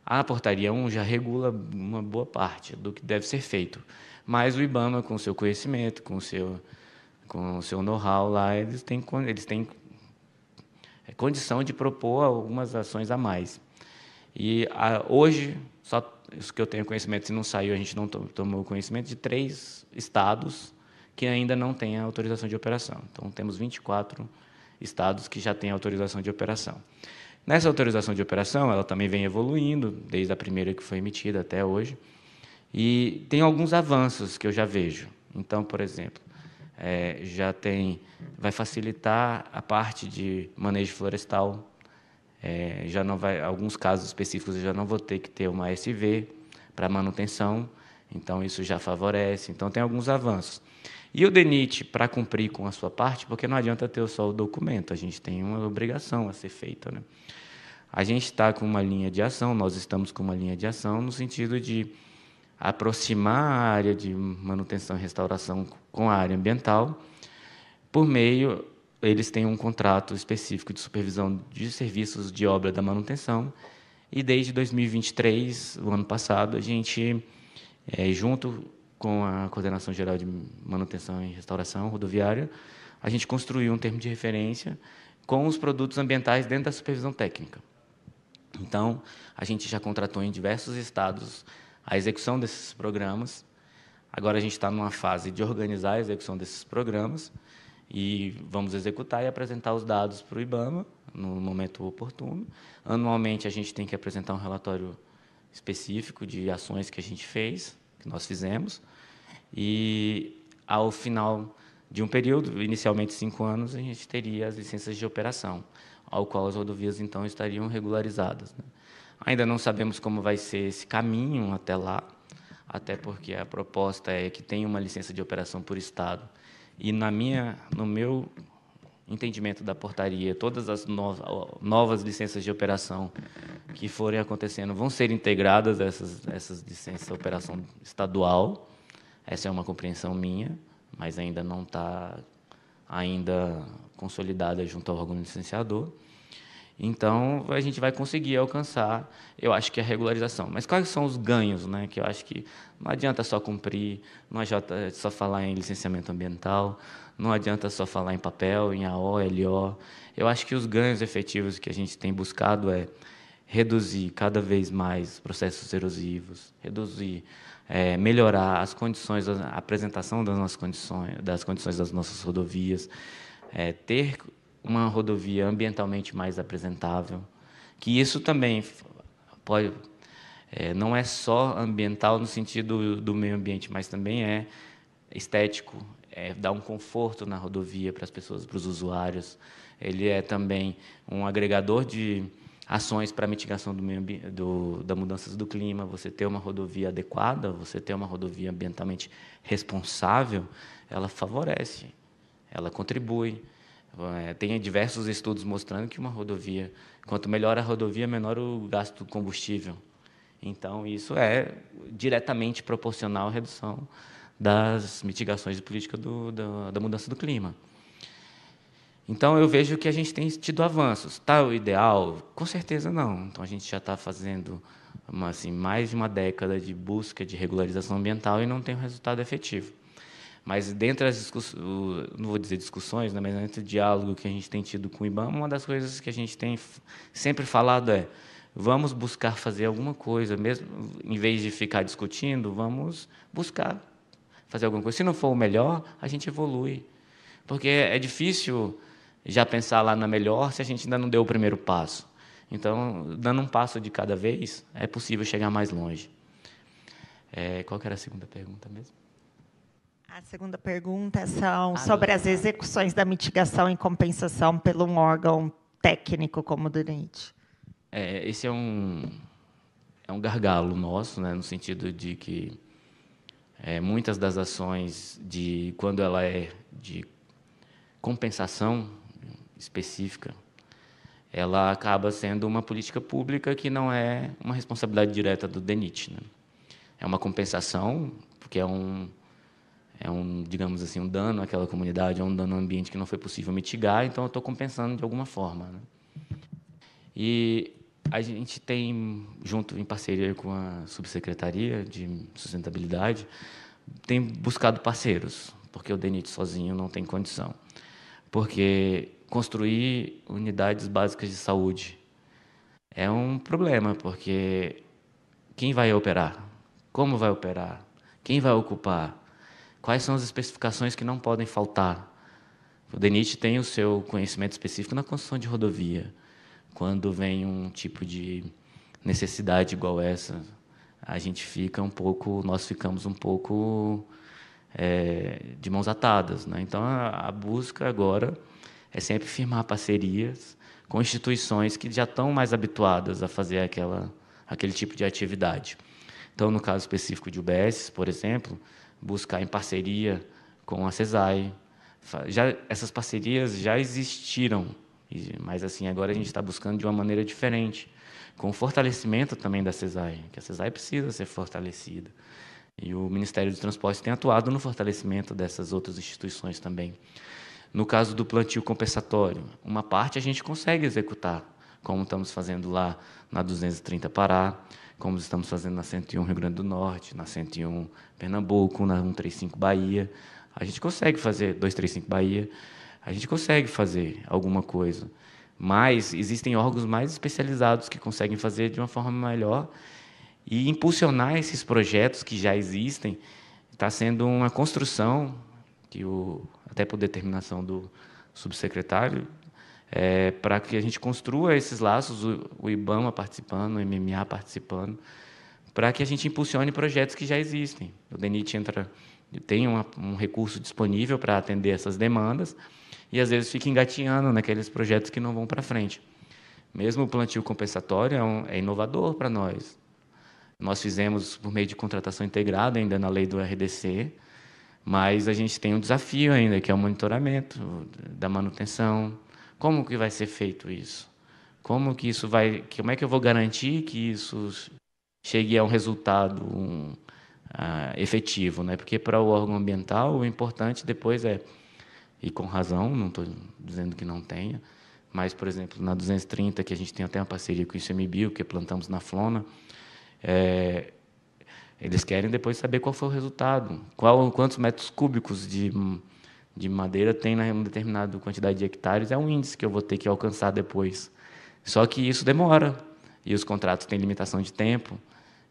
A Portaria 1 já regula uma boa parte do que deve ser feito, mas o IBAMA, com o seu conhecimento, com o seu know-how lá, eles têm condição de propor algumas ações a mais. E hoje, só isso que eu tenho conhecimento, se não saiu, a gente não tomou conhecimento de 3 estados que ainda não têm a autorização de operação. Então, temos 24 estados que já têm autorização de operação. Nessa autorização de operação, ela também vem evoluindo, desde a primeira que foi emitida até hoje, e tem alguns avanços que eu já vejo. Então, por exemplo, vai facilitar a parte de manejo florestal. Já não vai, alguns casos específicos eu já não vou ter que ter uma SV para manutenção, então isso já favorece. Então tem alguns avanços. E o DENIT, para cumprir com a sua parte, porque não adianta ter só o documento, a gente tem uma obrigação a ser feita, né? A gente está com uma linha de ação, nós estamos com uma linha de ação no sentido de aproximar a área de manutenção e restauração com a área ambiental, por meio, eles têm um contrato específico de supervisão de serviços de obra da manutenção, e desde 2023, o ano passado, a gente, junto com a Coordenação Geral de Manutenção e Restauração Rodoviária, a gente construiu um termo de referência com os produtos ambientais dentro da supervisão técnica. Então, a gente já contratou em diversos estados a execução desses programas. Agora a gente está numa fase de organizar a execução desses programas e vamos executar e apresentar os dados para o IBAMA no momento oportuno. Anualmente, a gente tem que apresentar um relatório específico de ações que a gente fez, que nós fizemos, e, ao final de um período, inicialmente 5 anos, a gente teria as licenças de operação, ao qual as rodovias, então, estariam regularizadas, né? Ainda não sabemos como vai ser esse caminho até lá, até porque a proposta é que tenha uma licença de operação por estado. E no meu entendimento da portaria, todas as novas licenças de operação que forem acontecendo vão ser integradas a essas licenças de operação estadual. Essa é uma compreensão minha, mas ainda não está consolidada junto ao órgão licenciador. Então, a gente vai conseguir alcançar, eu acho que a regularização. Mas quais são os ganhos, né? Que eu acho que não adianta só cumprir, não adianta só falar em licenciamento ambiental, não adianta só falar em papel, em AO, LO. Eu acho que os ganhos efetivos que a gente tem buscado é reduzir cada vez mais processos erosivos, melhorar as condições, a apresentação das condições das nossas rodovias, ter uma rodovia ambientalmente mais apresentável, que isso também pode, não é só ambiental no sentido do meio ambiente, mas também é estético, dar um conforto na rodovia para as pessoas, para os usuários. Ele é também um agregador de ações para a mitigação das mudanças do clima. Você ter uma rodovia adequada, você ter uma rodovia ambientalmente responsável, ela favorece, ela contribui. Tem diversos estudos mostrando que uma rodovia, quanto melhor a rodovia, menor o gasto de combustível. Então, isso é diretamente proporcional à redução das mitigações de política da mudança do clima. Então, eu vejo que a gente tem tido avanços. Está o ideal? Com certeza não. Então, a gente já está fazendo mais de uma década de busca de regularização ambiental e não tem um resultado efetivo. Mas, dentre as discussões, não vou dizer discussões, né, mas dentro do diálogo que a gente tem tido com o IBAMA, uma das coisas que a gente tem sempre falado é: vamos buscar fazer alguma coisa, mesmo em vez de ficar discutindo, vamos buscar fazer alguma coisa. Se não for o melhor, a gente evolui. Porque é difícil já pensar lá na melhor se a gente ainda não deu o primeiro passo. Então, dando um passo de cada vez, é possível chegar mais longe. Qual que era a segunda pergunta mesmo? A segunda pergunta são sobre as execuções da mitigação e compensação por um órgão técnico como o DENIT. Esse é um gargalo nosso, né, no sentido de que muitas das ações, quando ela é de compensação específica, ela acaba sendo uma política pública que não é uma responsabilidade direta do DENIT, né? É uma compensação, porque digamos assim, um dano àquela comunidade, é um dano ao ambiente que não foi possível mitigar, então eu estou compensando de alguma forma, né? E a gente tem, junto em parceria com a Subsecretaria de Sustentabilidade, tem buscado parceiros, porque o DENIT sozinho não tem condição. Porque construir unidades básicas de saúde é um problema, porque quem vai operar? Como vai operar? Quem vai ocupar? Quais são as especificações que não podem faltar? O DENIT tem o seu conhecimento específico na construção de rodovia. Quando vem um tipo de necessidade igual essa, nós ficamos um pouco de mãos atadas, né? Então, a busca agora é sempre firmar parcerias com instituições que já estão mais habituadas a fazer aquele tipo de atividade. Então, no caso específico de UBS, por exemplo, buscar em parceria com a CESAI. Essas parcerias já existiram, mas assim agora a gente está buscando de uma maneira diferente, com o fortalecimento também da CESAI, que a CESAI precisa ser fortalecida. E o Ministério dos Transportes tem atuado no fortalecimento dessas outras instituições também. No caso do plantio compensatório, uma parte a gente consegue executar, como estamos fazendo lá na 230 Pará, como estamos fazendo na 101 Rio Grande do Norte, na 101 Pernambuco, na 135 Bahia. A gente consegue fazer 235 Bahia, a gente consegue fazer alguma coisa, mas existem órgãos mais especializados que conseguem fazer de uma forma melhor e impulsionar esses projetos que já existem. Está sendo uma construção que até por determinação do subsecretário, para que a gente construa esses laços, o IBAMA participando, o MMA participando, para que a gente impulsione projetos que já existem. O DENIT tem um recurso disponível para atender essas demandas e, às vezes, fica engatinhando naqueles projetos que não vão para frente. Mesmo o plantio compensatório é inovador para nós. Nós fizemos por meio de contratação integrada, ainda na lei do RDC, mas a gente tem um desafio ainda, que é o monitoramento da manutenção. Como que vai ser feito isso? Como é que eu vou garantir que isso chegue a um resultado efetivo, né? Porque para o órgão ambiental o importante depois e com razão, não estou dizendo que não tenha, mas, por exemplo, na 230, que a gente tem até uma parceria com o ICMBio, que plantamos na Flona, eles querem depois saber qual foi o resultado, quantos metros cúbicos de madeira tem na determinada quantidade de hectares, é um índice que eu vou ter que alcançar depois. Só que isso demora, e os contratos têm limitação de tempo,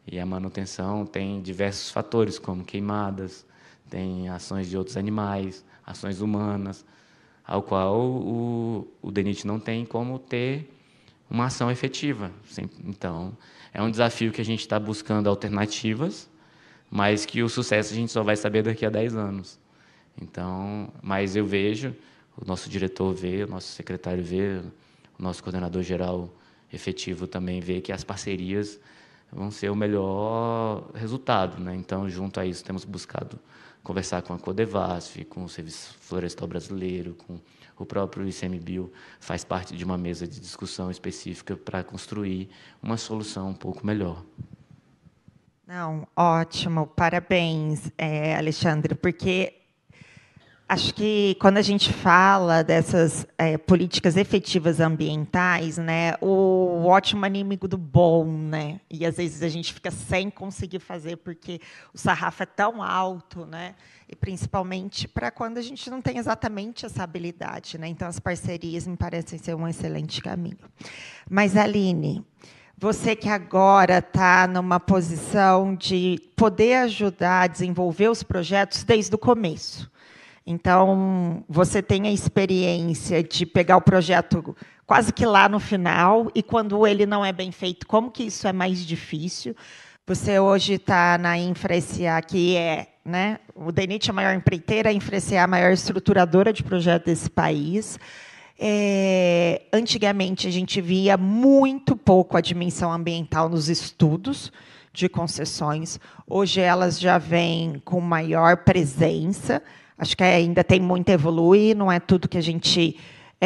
e a manutenção tem diversos fatores, como queimadas, tem ações de outros animais, ações humanas, ao qual o DENIT não tem como ter uma ação efetiva. Então, é um desafio que a gente está buscando alternativas, mas que o sucesso a gente só vai saber daqui a 10 anos. Então, mas eu vejo, o nosso diretor vê, o nosso secretário vê, o nosso coordenador geral efetivo também vê que as parcerias vão ser o melhor resultado, né? Então, junto a isso, temos buscado conversar com a Codevasf, com o Serviço Florestal Brasileiro, com o próprio ICMBio, faz parte de uma mesa de discussão específica para construir uma solução um pouco melhor. Não, ótimo, parabéns, Alexandre, porque acho que quando a gente fala dessas políticas efetivas ambientais, né, o ótimo é inimigo do bom, né? E às vezes a gente fica sem conseguir fazer porque o sarrafo é tão alto, né? E principalmente para quando a gente não tem exatamente essa habilidade, né? Então as parcerias me parecem ser um excelente caminho. Mas, Aline, você que agora está numa posição de poder ajudar a desenvolver os projetos desde o começo. Então, você tem a experiência de pegar o projeto quase que lá no final, e quando ele não é bem feito, como que isso é mais difícil? Você hoje está na InfraSA, que né, o DENIT é a maior empreiteira, a InfraSA é a maior estruturadora de projetos desse país. Antigamente, a gente via muito pouco a dimensão ambiental nos estudos de concessões. Hoje, elas já vêm com maior presença. Acho que ainda tem muito a evoluir, não é tudo que a gente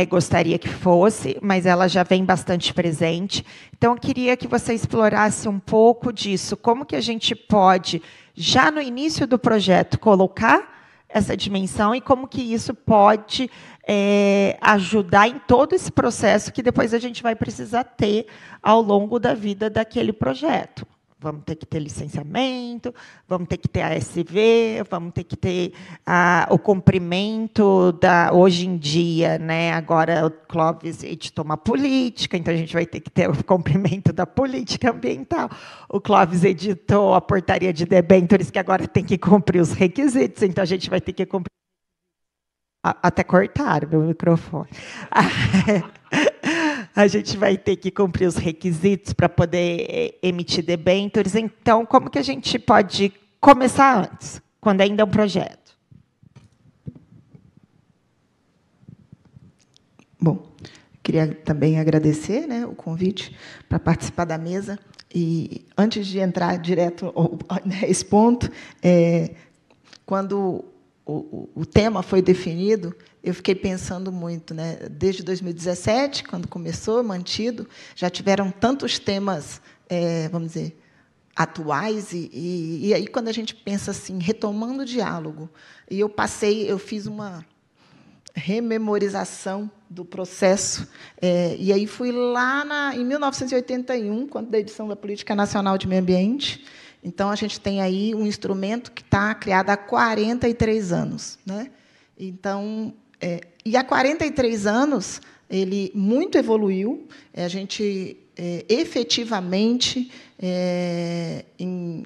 gostaria que fosse, mas ela já vem bastante presente. Então, eu queria que você explorasse um pouco disso, como que a gente pode, já no início do projeto, colocar essa dimensão e como que isso pode ajudar em todo esse processo que depois a gente vai precisar ter ao longo da vida daquele projeto. Vamos ter que ter licenciamento, vamos ter que ter ASV, vamos ter que ter o cumprimento da... Hoje em dia, né, agora o Clóvis editou uma política, então a gente vai ter que ter o cumprimento da política ambiental. O Clóvis editou a portaria de debêntures, que agora tem que cumprir os requisitos, então a gente vai ter que cumprir... Até cortaram meu microfone. A gente vai ter que cumprir os requisitos para poder emitir debêntures. Então, como que a gente pode começar antes, quando ainda é um projeto? Bom, queria também agradecer, né, o convite para participar da mesa. E, antes de entrar direto nesse ponto, quando o tema foi definido, eu fiquei pensando muito, né? Desde 2017, quando começou, mantido, já tiveram tantos temas, vamos dizer, atuais, e aí, quando a gente pensa assim, retomando o diálogo, e eu fiz uma rememorização do processo, e aí fui lá em 1981, quando da edição da Política Nacional de Meio Ambiente. Então, a gente tem aí um instrumento que está criado há 43 anos. Né? Então, e há 43 anos, ele muito evoluiu. A gente, efetivamente, em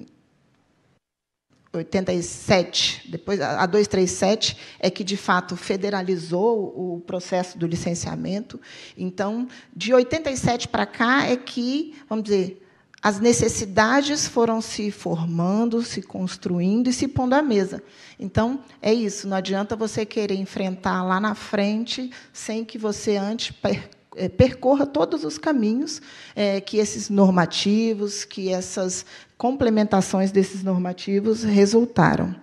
87, depois a 237, é que, de fato, federalizou o processo do licenciamento. Então, de 87 para cá é que, vamos dizer, as necessidades foram se formando, se construindo e se pondo à mesa. Então, é isso, não adianta você querer enfrentar lá na frente sem que você antes percorra todos os caminhos que esses normativos, que essas complementações desses normativos resultaram.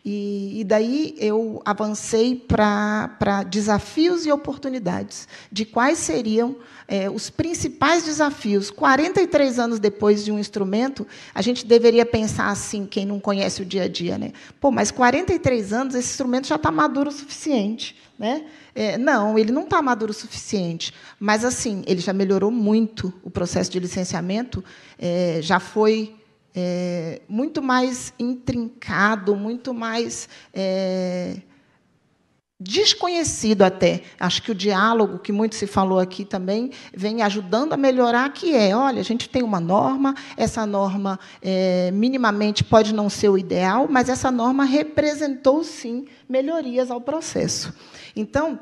E daí eu avancei para desafios e oportunidades, de quais seriam os principais desafios. 43 anos depois de um instrumento, a gente deveria pensar assim, quem não conhece o dia a dia, né? Pô, mas 43 anos, esse instrumento já está maduro o suficiente. Né? Não, ele não está maduro o suficiente, mas assim, ele já melhorou muito o processo de licenciamento, já foi muito mais intrincado, muito mais desconhecido até. Acho que o diálogo, que muito se falou aqui também, vem ajudando a melhorar, que olha, a gente tem uma norma, essa norma minimamente pode não ser o ideal, mas essa norma representou, sim, melhorias ao processo. Então,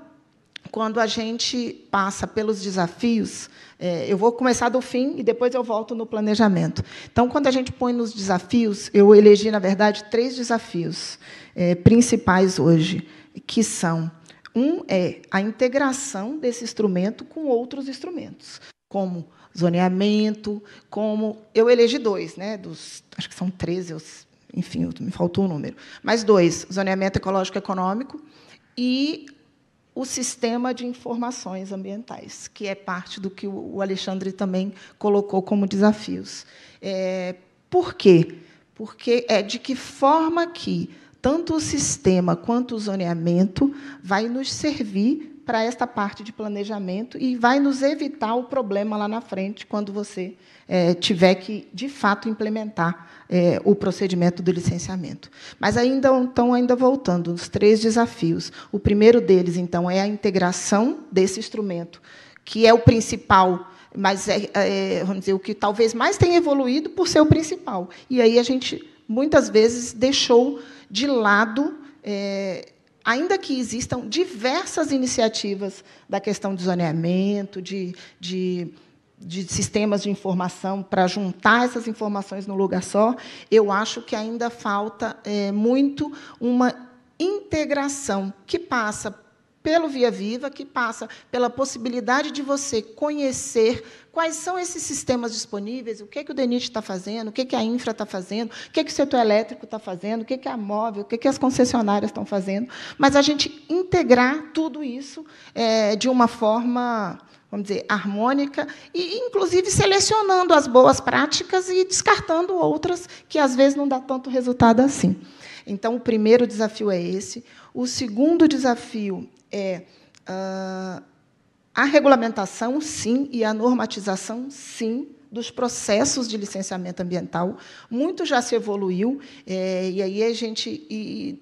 quando a gente passa pelos desafios, eu vou começar do fim e depois eu volto no planejamento. Então, quando a gente põe nos desafios, eu elegi, na verdade, 3 desafios principais hoje, que são: um é a integração desse instrumento com outros instrumentos, como zoneamento, como... Eu elegi 2, né, acho que são 13, enfim, me faltou o número, mas 2, zoneamento ecológico-econômico e o sistema de informações ambientais, que é parte do que o Alexandre também colocou como desafios. Por quê? Porque de que forma que tanto o sistema quanto o zoneamento vai nos servir para esta parte de planejamento e vai nos evitar o problema lá na frente, quando você tiver que, de fato, implementar o procedimento do licenciamento. Mas, ainda voltando, os 3 desafios. O primeiro deles, então, é a integração desse instrumento, que é o principal, mas vamos dizer, o que talvez mais tenha evoluído por ser o principal. E aí a gente, muitas vezes, deixou de lado, ainda que existam diversas iniciativas da questão de zoneamento, de sistemas de informação para juntar essas informações num lugar só, eu acho que ainda falta muito uma integração que passa pelo Via Viva, que passa pela possibilidade de você conhecer quais são esses sistemas disponíveis, o que o DENIT está fazendo, o que a Infra está fazendo, o que o setor elétrico está fazendo, o que a Móvel, o que as concessionárias estão fazendo, mas a gente integrar tudo isso de uma forma, vamos dizer, harmônica, e, inclusive, selecionando as boas práticas e descartando outras que, às vezes, não dá tanto resultado assim. Então, o primeiro desafio é esse. O segundo desafio é a regulamentação, sim, e a normatização, sim, dos processos de licenciamento ambiental. Muito já se evoluiu, e aí a gente...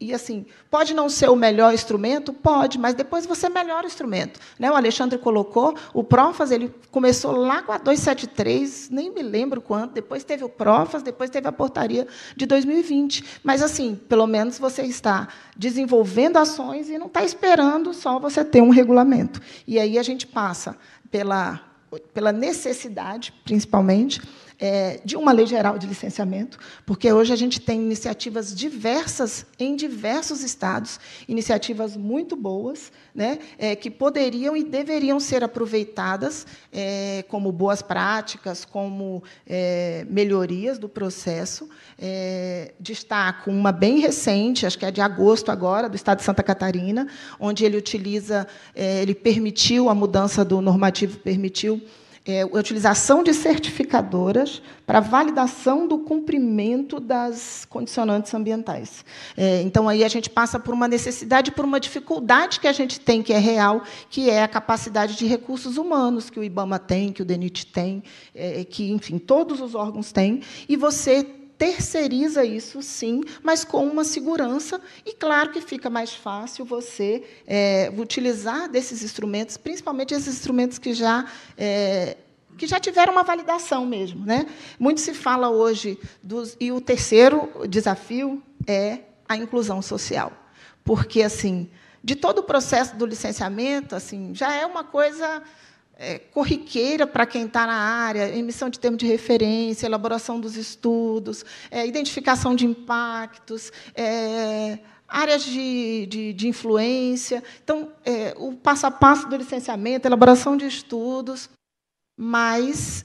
E, assim, pode não ser o melhor instrumento? Pode, mas depois você melhora o instrumento. Né? O Alexandre colocou, o PROFAS ele começou lá com a 273, nem me lembro quanto, depois teve o PROFAS, depois teve a portaria de 2020. Mas, assim, pelo menos você está desenvolvendo ações e não está esperando só você ter um regulamento. E aí a gente passa pela necessidade, principalmente, de uma lei geral de licenciamento, porque hoje a gente tem iniciativas diversas em diversos estados, iniciativas muito boas, né, que poderiam e deveriam ser aproveitadas como boas práticas, como melhorias do processo. Destaco uma bem recente, acho que é de agosto agora, do estado de Santa Catarina, onde ele permitiu a mudança do normativo, permitiu a utilização de certificadoras para validação do cumprimento das condicionantes ambientais. Então, aí a gente passa por uma necessidade, por uma dificuldade que a gente tem, que é real, que é a capacidade de recursos humanos que o IBAMA tem, que o DENIT tem, que, enfim, todos os órgãos têm, e você terceiriza isso, sim, mas com uma segurança, e claro que fica mais fácil você utilizar desses instrumentos, principalmente esses instrumentos que já tiveram uma validação mesmo. Né? Muito se fala hoje, e o terceiro desafio é a inclusão social, porque, assim, de todo o processo do licenciamento, assim, já é uma coisa corriqueira para quem está na área, emissão de termo de referência, elaboração dos estudos, identificação de impactos, áreas de influência. Então, o passo a passo do licenciamento, elaboração de estudos, mas,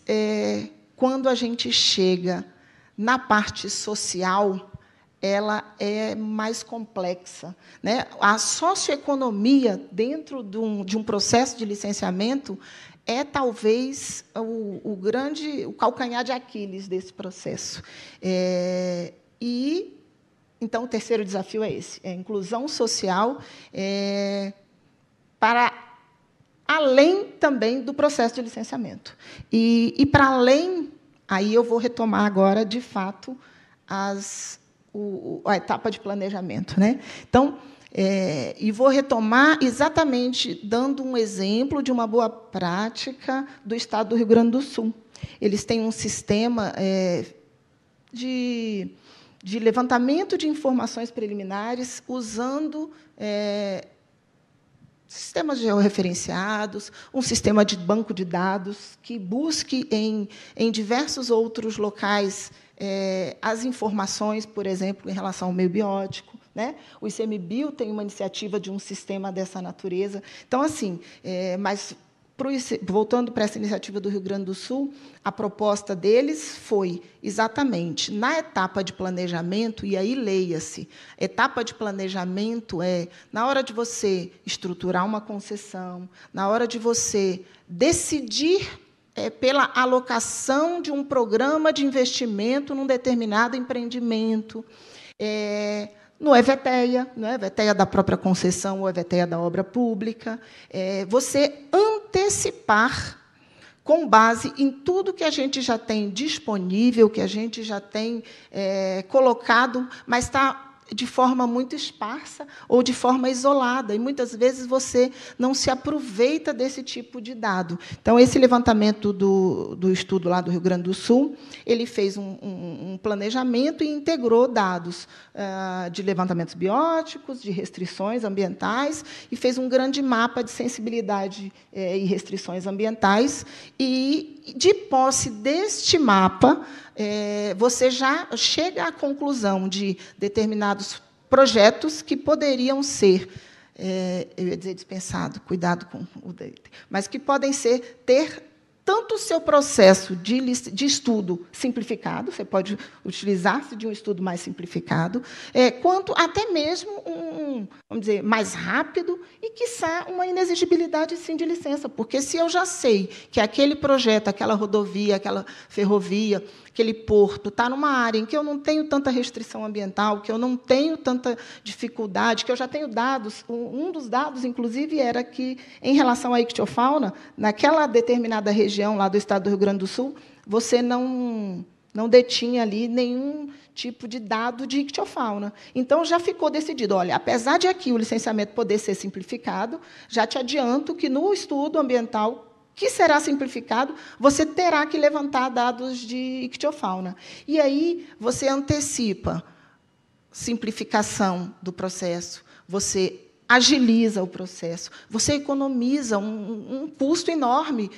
quando a gente chega na parte social, ela é mais complexa. Né? A socioeconomia, dentro de um processo de licenciamento, é, talvez, o calcanhar de Aquiles desse processo. Então, o terceiro desafio é esse, a inclusão social para além também do processo de licenciamento. E para além, aí eu vou retomar agora, de fato, a etapa de planejamento. Né? Então, e vou retomar exatamente dando um exemplo de uma boa prática do estado do Rio Grande do Sul. Eles têm um sistema de levantamento de informações preliminares usando sistemas georreferenciados, um sistema de banco de dados que busque em diversos outros locais as informações, por exemplo, em relação ao meio biótico. Né? O ICMBio tem uma iniciativa de um sistema dessa natureza. Então, assim, mas voltando para essa iniciativa do Rio Grande do Sul, a proposta deles foi exatamente na etapa de planejamento, e aí leia-se, etapa de planejamento na hora de você estruturar uma concessão, na hora de você decidir pela alocação de um programa de investimento num determinado empreendimento, no EVTEA, não é? EVTEA da própria concessão ou EVTEA da obra pública, você antecipar, com base em tudo que a gente já tem disponível, que a gente já tem colocado, mas está de forma muito esparsa ou de forma isolada, e muitas vezes você não se aproveita desse tipo de dado. Então, esse levantamento do estudo lá do Rio Grande do Sul, ele fez um planejamento e integrou dados de levantamentos bióticos, de restrições ambientais, e fez um grande mapa de sensibilidade e restrições ambientais, e, de posse deste mapa, você já chega à conclusão de determinados projetos que poderiam ser, eu ia dizer dispensado, cuidado com o dele, mas que podem ter tanto o seu processo de estudo simplificado, você pode utilizar-se de um estudo mais simplificado, quanto até mesmo vamos dizer, mais rápido e, quiçá, uma inexigibilidade, sim, de licença, porque se eu já sei que aquele projeto, aquela rodovia, aquela ferrovia, aquele porto está numa área em que eu não tenho tanta restrição ambiental, que eu não tenho tanta dificuldade, que eu já tenho dados. Um dos dados, inclusive, era que, em relação à ictiofauna, naquela determinada região lá do estado do Rio Grande do Sul, você não detinha ali nenhum tipo de dado de ictiofauna. Então, já ficou decidido, olha, apesar de aqui o licenciamento poder ser simplificado, já te adianto que, no estudo ambiental, que será simplificado, você terá que levantar dados de ictiofauna. E aí você antecipa simplificação do processo, você agiliza o processo, você economiza um custo enorme,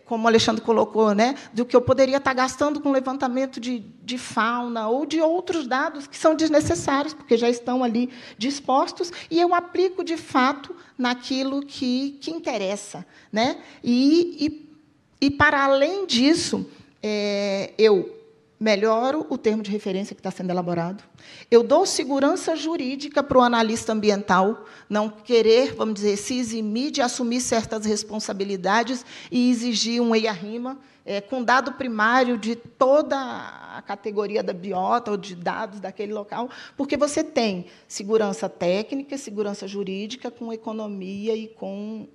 como o Alexandre colocou, né, do que eu poderia estar gastando com levantamento de fauna ou de outros dados que são desnecessários, porque já estão ali dispostos, e eu aplico, de fato, naquilo que interessa. Né? E, para além disso, eu melhoro o termo de referência que está sendo elaborado, eu dou segurança jurídica para o analista ambiental não querer, vamos dizer, se eximir de assumir certas responsabilidades e exigir um EIA-RIMA com dado primário de toda a categoria da biota ou de dados daquele local, porque você tem segurança técnica, segurança jurídica, com economia e com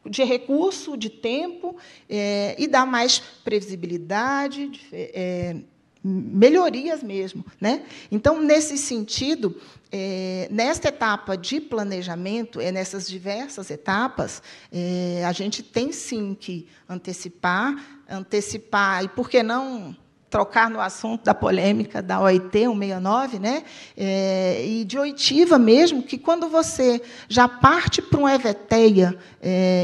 de recurso, de tempo, e dá mais previsibilidade, melhorias mesmo. Né? Então, nesse sentido, nesta etapa de planejamento, nessas diversas etapas, a gente tem, sim, que antecipar, e, por que não, trocar no assunto da polêmica da OIT 169, né? E de oitiva mesmo, que, quando você já parte para um EVTEIA,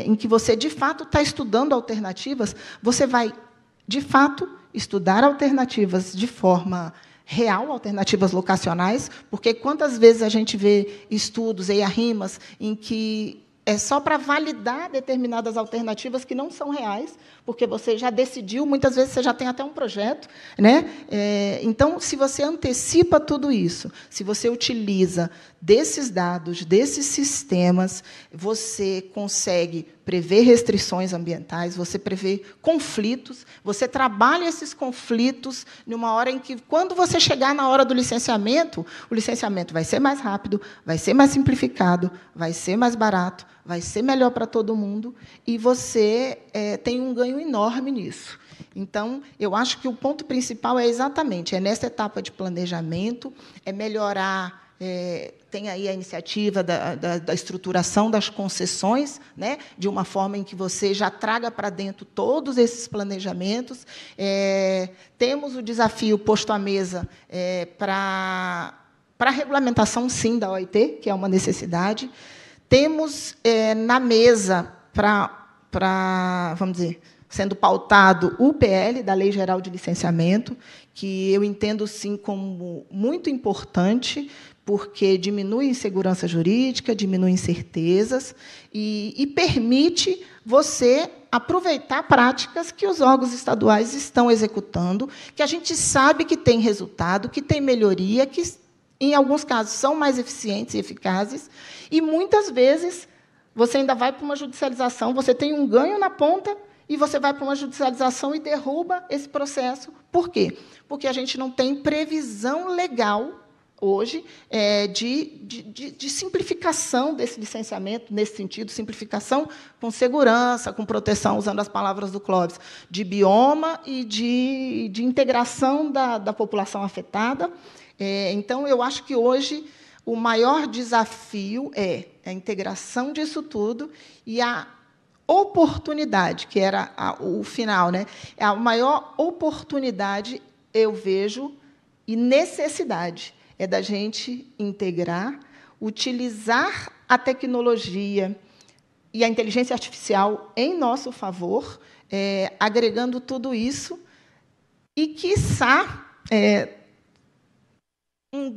em que você, de fato, está estudando alternativas, você vai, de fato, estudar alternativas de forma real, alternativas locacionais, porque quantas vezes a gente vê estudos, EIA-RIMAs, em que é só para validar determinadas alternativas que não são reais, porque você já decidiu, muitas vezes você já tem até um projeto. Né? Então, se você antecipa tudo isso, se você utiliza desses dados, desses sistemas, você consegue prever restrições ambientais, você prevê conflitos, você trabalha esses conflitos numa hora em que, quando você chegar na hora do licenciamento, o licenciamento vai ser mais rápido, vai ser mais simplificado, vai ser mais barato, vai ser melhor para todo mundo, e você tem um ganho enorme nisso. Então, eu acho que o ponto principal exatamente nessa etapa de planejamento, melhorar. Tem aí a iniciativa da estruturação das concessões, né, de uma forma em que você já traga para dentro todos esses planejamentos. Temos o desafio posto à mesa para a regulamentação, sim, da OIT, que é uma necessidade. Temos na mesa para, vamos dizer, sendo pautado o PL, da Lei Geral de Licenciamento, que eu entendo, sim, como muito importante, porque diminui insegurança jurídica, diminui incertezas e permite você aproveitar práticas que os órgãos estaduais estão executando, que a gente sabe que tem resultado, que tem melhoria, que, em alguns casos, são mais eficientes e eficazes, e, muitas vezes, você ainda vai para uma judicialização, você tem um ganho na ponta, e você vai para uma judicialização e derruba esse processo. Por quê? Porque a gente não tem previsão legal, hoje, de simplificação desse licenciamento, nesse sentido, simplificação com segurança, com proteção, usando as palavras do Clóvis, de bioma e de integração da população afetada. Então, eu acho que, hoje, o maior desafio é a integração disso tudo e a oportunidade, que era o final, né? A maior oportunidade, eu vejo, e necessidade, da gente integrar, utilizar a tecnologia e a inteligência artificial em nosso favor, agregando tudo isso, e, quiçá, uma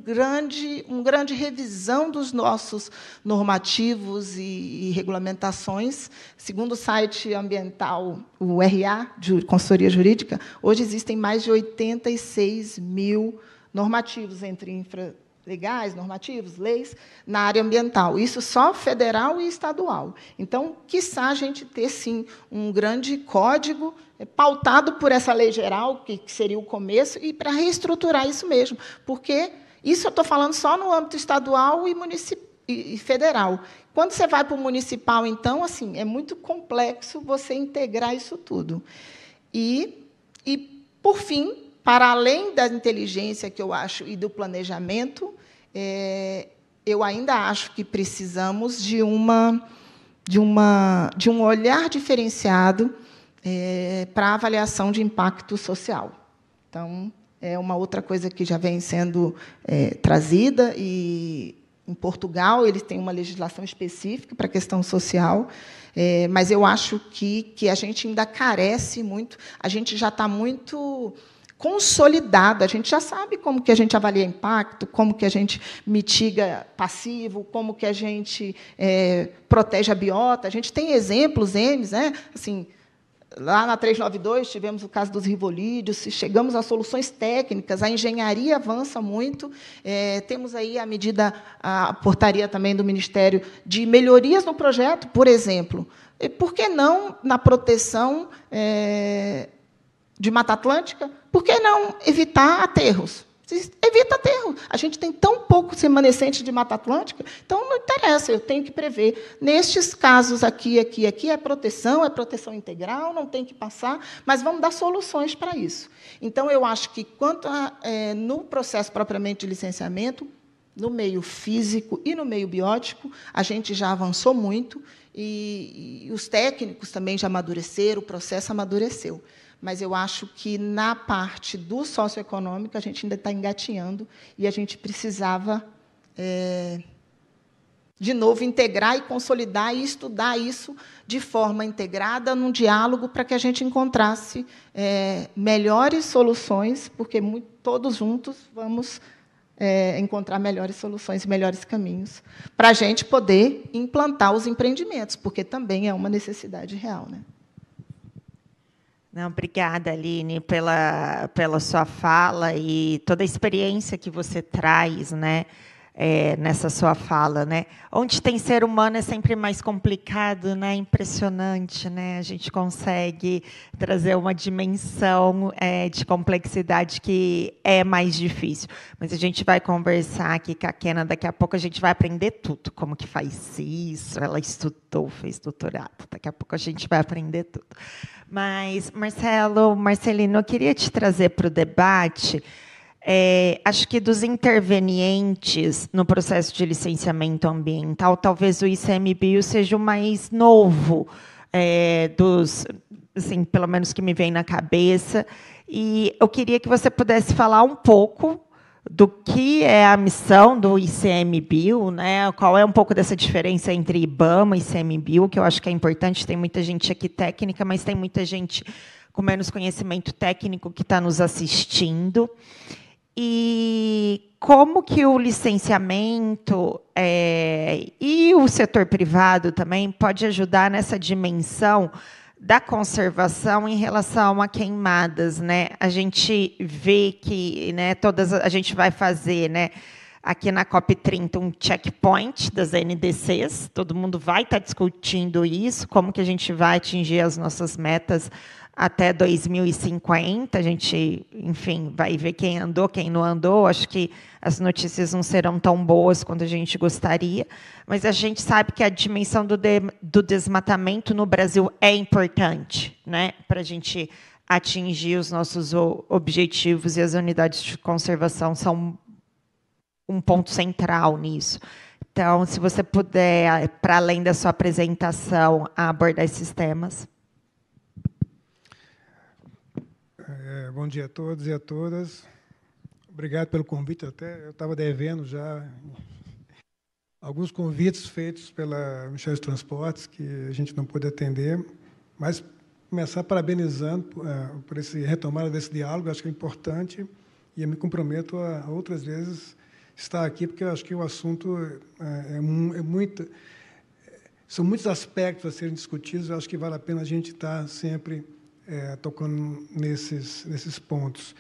grande revisão dos nossos normativos e regulamentações. Segundo o site ambiental, o RA, de Consultoria Jurídica, hoje existem mais de 86 mil normativos, entre legais, normativos, leis na área ambiental. Isso só federal e estadual. Então, quiçá a gente ter, sim, um grande código pautado por essa lei geral, que seria o começo, e para reestruturar isso mesmo. Porque isso eu estou falando só no âmbito estadual e federal. Quando você vai para o municipal, então, assim, é muito complexo você integrar isso tudo. E por fim, para além da inteligência, que eu acho, e do planejamento, eu ainda acho que precisamos de um olhar diferenciado para a avaliação de impacto social. Então, é uma outra coisa que já vem sendo trazida, e em Portugal eles têm uma legislação específica para a questão social, mas eu acho que a gente ainda carece muito, a gente já está muito consolidado, a gente já sabe como que a gente avalia impacto, como que a gente mitiga passivo, como que a gente protege a biota. A gente tem exemplos, né? Assim, lá na 392 tivemos o caso dos rivolídeos, chegamos a soluções técnicas, a engenharia avança muito, temos aí a portaria também do Ministério de melhorias no projeto, por exemplo. E por que não na proteção de Mata Atlântica? Por que não evitar aterros? Evita aterro. A gente tem tão poucos remanescentes de Mata Atlântica, então não interessa, eu tenho que prever. Nestes casos aqui é proteção integral, não tem que passar, mas vamos dar soluções para isso. Então, eu acho que, no processo propriamente de licenciamento, no meio físico e no meio biótico, a gente já avançou muito, e os técnicos também já amadureceram, o processo amadureceu. Mas eu acho que, na parte do socioeconômico, a gente ainda está engatinhando, e a gente precisava, de novo, integrar e consolidar e estudar isso de forma integrada, num diálogo, para que a gente encontrasse melhores soluções, porque todos juntos vamos encontrar melhores soluções e melhores caminhos para a gente poder implantar os empreendimentos, porque também é uma necessidade real, né? Não, obrigada, Aline, pela sua fala e toda a experiência que você traz, né, nessa sua fala, né? Onde tem ser humano é sempre mais complicado, né? Impressionante, né? A gente consegue trazer uma dimensão de complexidade que é mais difícil. Mas a gente vai conversar aqui com a Kena, daqui a pouco a gente vai aprender tudo, como que faz isso. Ela estudou, fez doutorado. Daqui a pouco a gente vai aprender tudo. Mas, Marcelino, eu queria te trazer para o debate. Acho que dos intervenientes no processo de licenciamento ambiental, talvez o ICMBio seja o mais novo, assim, pelo menos que me vem na cabeça. E eu queria que você pudesse falar um pouco do que é a missão do ICMBio, né? Qual é um pouco dessa diferença entre IBAMA e ICMBio, que eu acho que é importante. Tem muita gente aqui técnica, mas tem muita gente com menos conhecimento técnico que está nos assistindo. E como que o licenciamento e o setor privado também pode ajudar nessa dimensão da conservação em relação a queimadas, né? A gente vê que, né, a gente vai fazer, né, aqui na COP30 um checkpoint das NDCs, todo mundo vai estar discutindo isso, como que a gente vai atingir as nossas metas até 2050, a gente, enfim, vai ver quem andou, quem não andou. Acho que as notícias não serão tão boas quanto a gente gostaria, mas a gente sabe que a dimensão do desmatamento no Brasil é importante, né, para a gente atingir os nossos objetivos, e as unidades de conservação são um ponto central nisso. Então, se você puder, para além da sua apresentação, abordar esses temas. Bom dia a todos e a todas. Obrigado pelo convite. Eu estava devendo já alguns convites feitos pela Ministério dos Transportes, que a gente não pôde atender, mas começar parabenizando por esse retomada desse diálogo. Acho que é importante, e eu me comprometo a outras vezes estar aqui, porque eu acho que o assunto são muitos aspectos a serem discutidos. Eu acho que vale a pena a gente estar sempre tocando nesses pontos.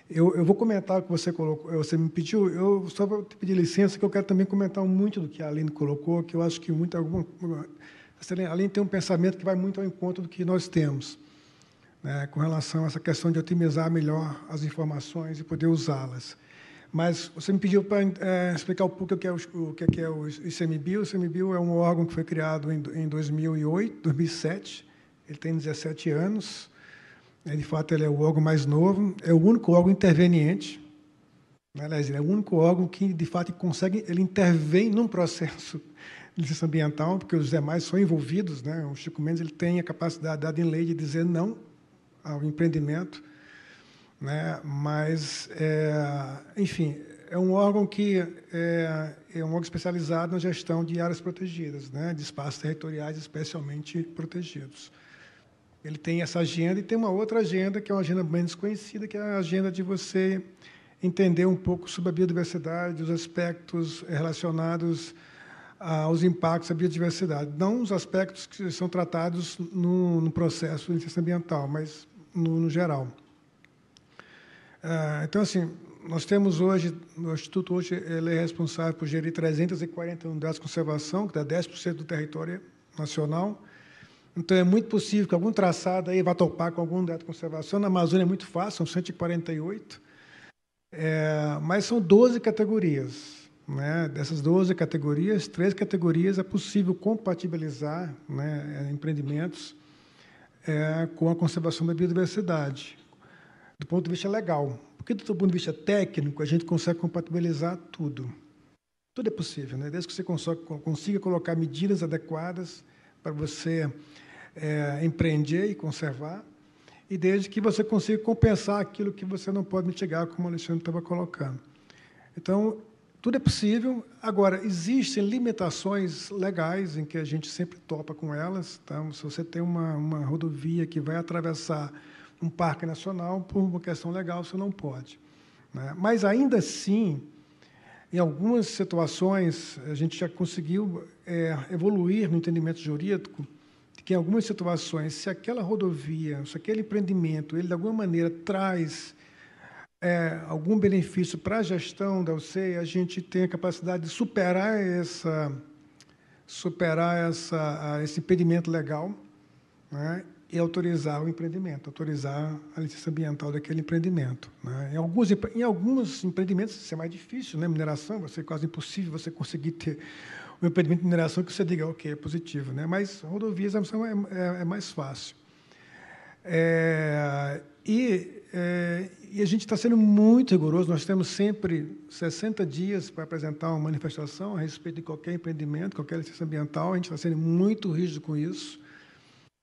Eu vou comentar o que você colocou, você me pediu, eu só vou te pedir licença, que eu quero também comentar muito do que a Aline colocou, que eu acho que a Aline tem um pensamento que vai muito ao encontro do que nós temos, né, com relação a essa questão de otimizar melhor as informações e poder usá-las. Mas você me pediu para explicar um pouco o que é o ICMBio. O ICMBio é um órgão que foi criado em 2007, ele tem 17 anos, de fato, ele é o órgão mais novo, é o único órgão interveniente, aliás, ele é o único órgão que, de fato, ele intervém num processo de licença ambiental, porque os demais são envolvidos, né? O Chico Mendes ele tem a capacidade dada em lei de dizer não ao empreendimento, né? Mas, enfim, é um órgão que é um órgão especializado na gestão de áreas protegidas, né? De espaços territoriais especialmente protegidos. Ele tem essa agenda e tem uma outra agenda, que é uma agenda bem desconhecida, que é a agenda de você entender um pouco sobre a biodiversidade, os aspectos relacionados aos impactos da biodiversidade. Não os aspectos que são tratados no processo de licença ambiental, mas no geral. Então, assim, nós temos hoje, o Instituto hoje ele é responsável por gerir 340 unidades de conservação, que dá 10% do território nacional. Então, é muito possível que algum traçado aí vá topar com algum unidade de conservação. Na Amazônia é muito fácil, são 148, mas são 12 categorias. Né? Dessas 12 categorias, 3 categorias é possível compatibilizar, né, empreendimentos com a conservação da biodiversidade, do ponto de vista legal. Porque, do ponto de vista técnico, a gente consegue compatibilizar tudo. Tudo é possível, né? Desde que você consiga colocar medidas adequadas para você empreender e conservar, e desde que você consiga compensar aquilo que você não pode mitigar, como o Alexandre estava colocando. Então, tudo é possível. Agora, existem limitações legais em que a gente sempre topa com elas. Então, se você tem uma rodovia que vai atravessar um parque nacional, por uma questão legal, você não pode. Né? Mas, ainda assim, em algumas situações, a gente já conseguiu evoluir no entendimento jurídico de que, em algumas situações, se aquela rodovia, se aquele empreendimento, ele, de alguma maneira, traz algum benefício para a gestão da UCEI, a gente tem a capacidade de superar esse impedimento legal, né, e autorizar o empreendimento, autorizar a licença ambiental daquele empreendimento. Né? Em alguns empreendimentos isso é mais difícil, né? Mineração, vai ser quase impossível você conseguir ter um empreendimento de mineração que você diga, ok, é positivo. Né? Mas rodovias é mais fácil. E a gente está sendo muito rigoroso, nós temos sempre 60 dias para apresentar uma manifestação a respeito de qualquer empreendimento, qualquer licença ambiental, a gente está sendo muito rígido com isso.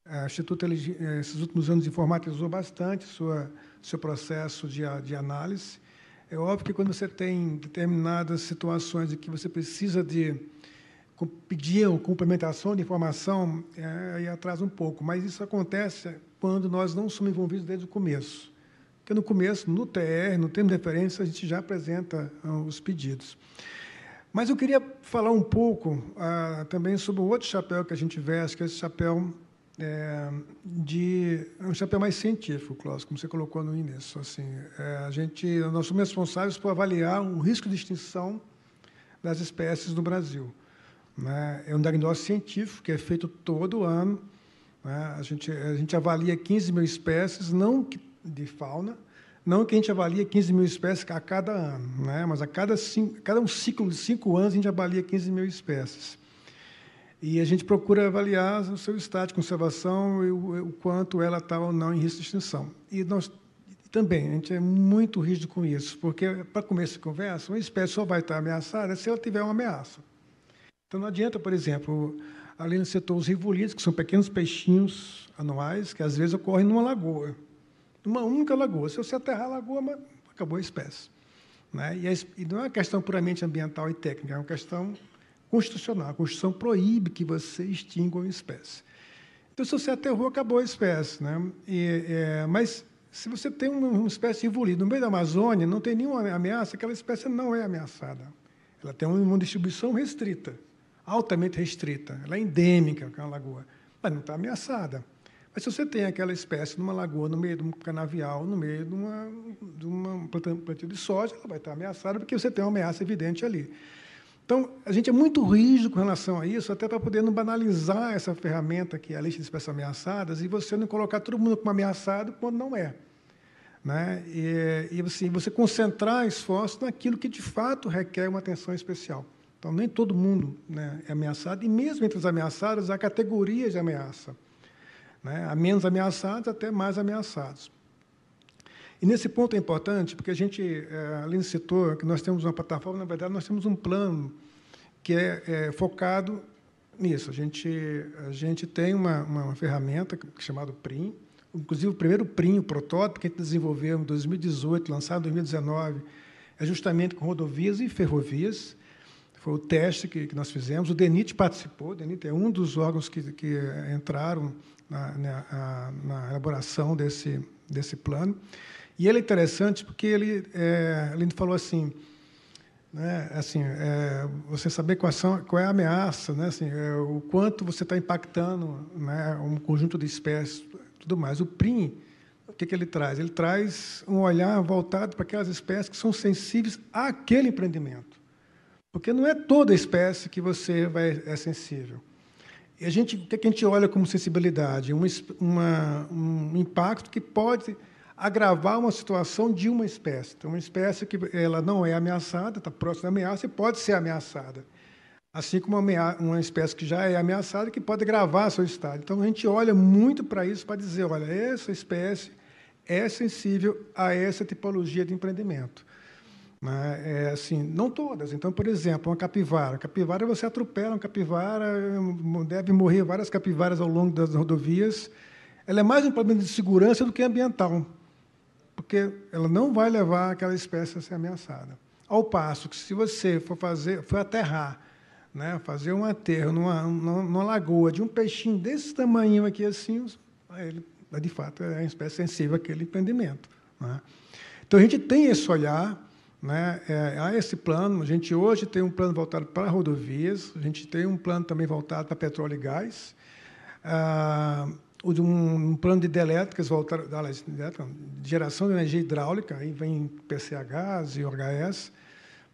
O Instituto, esses últimos anos, informatizou bastante seu processo de análise. É óbvio que, quando você tem determinadas situações em que você precisa de pedir uma complementação de informação, aí atrasa um pouco, mas isso acontece quando nós não somos envolvidos desde o começo. Porque, no começo, no TR, no termo de referência, a gente já apresenta os pedidos. Mas eu queria falar um pouco também sobre o outro chapéu que a gente veste, que é esse chapéu um chapéu mais científico, Cláudio, como você colocou no início. Assim, nós somos responsáveis por avaliar o risco de extinção das espécies no Brasil. Né? É um diagnóstico científico que é feito todo ano. Né? A gente avalia 15 mil espécies, não de fauna, não que a gente avalia 15 mil espécies a cada ano, né? Mas a cada um ciclo de 5 anos a gente avalia 15 mil espécies. E a gente procura avaliar o seu estado de conservação e o quanto ela está ou não em risco de extinção. E nós também, a gente é muito rígido com isso, porque, para começo de conversa, uma espécie só vai estar ameaçada se ela tiver uma ameaça. Então, não adianta, por exemplo, ali no setor os rivolídeos, que são pequenos peixinhos anuais, que às vezes ocorrem numa lagoa, numa única lagoa. Se você aterrar a lagoa, acabou a espécie. Né? E não é uma questão puramente ambiental e técnica, é uma questão constitucional. A Constituição proíbe que você extinga uma espécie. Então, se você aterrou, acabou a espécie. Né? Mas, se você tem uma espécie de rivolídeo no meio da Amazônia, não tem nenhuma ameaça, aquela espécie não é ameaçada. Ela tem uma distribuição restrita, altamente restrita. Ela é endêmica, que é uma lagoa, mas não está ameaçada. Mas se você tem aquela espécie numa lagoa, no meio de um canavial, no meio de uma plantio de soja, ela vai estar ameaçada, porque você tem uma ameaça evidente ali. Então, a gente é muito rígido com relação a isso, até para poder não banalizar essa ferramenta que é a lista de espécies ameaçadas e você não colocar todo mundo como ameaçado quando não é. Né? E assim, você concentrar esforços naquilo que, de fato, requer uma atenção especial. Então, nem todo mundo, né, é ameaçado, e mesmo entre os ameaçados, há categorias de ameaça. Né? Há menos ameaçados até mais ameaçados. E, nesse ponto, é importante, porque a gente, além de citou, que nós temos uma plataforma, na verdade, nós temos um plano que é focado nisso. A gente tem uma ferramenta chamada PRIM, inclusive o primeiro PRIM, o protótipo que a gente desenvolveu em 2018, lançado em 2019, é justamente com rodovias e ferrovias. Foi o teste que nós fizemos. O DENIT participou. O DENIT é um dos órgãos que entraram na elaboração desse plano. E ele é interessante porque ele falou assim, né, assim, você saber qual é a ameaça, né, assim, o quanto você está impactando, né, um conjunto de espécies, tudo mais. O PRIM, o que ele traz? Ele traz um olhar voltado para aquelas espécies que são sensíveis àquele empreendimento. Porque não é toda espécie que você é sensível. E o que a gente olha como sensibilidade? Um impacto que pode agravar uma situação de uma espécie. Então, uma espécie que ela não é ameaçada, está próxima da ameaça e pode ser ameaçada. Assim como uma espécie que já é ameaçada, que pode agravar seu estado. Então, a gente olha muito para isso, para dizer, olha, essa espécie é sensível a essa tipologia de empreendimento. Assim, não todas. Então, por exemplo, uma capivara. Capivara, você atropela uma capivara, deve morrer várias capivaras ao longo das rodovias. Ela é mais um problema de segurança do que ambiental, porque ela não vai levar aquela espécie a ser ameaçada. Ao passo que, se você for aterrar, né, fazer um aterro numa lagoa de um peixinho desse tamanho aqui, assim, ele, de fato, é uma espécie sensível àquele empreendimento. Né? Então, a gente tem esse olhar, né, há esse plano. A gente hoje tem um plano voltado para rodovias, a gente tem um plano também voltado para petróleo e gás, um plano de hidrelétricas voltado de geração de energia hidráulica, aí vem PCHs e OHS,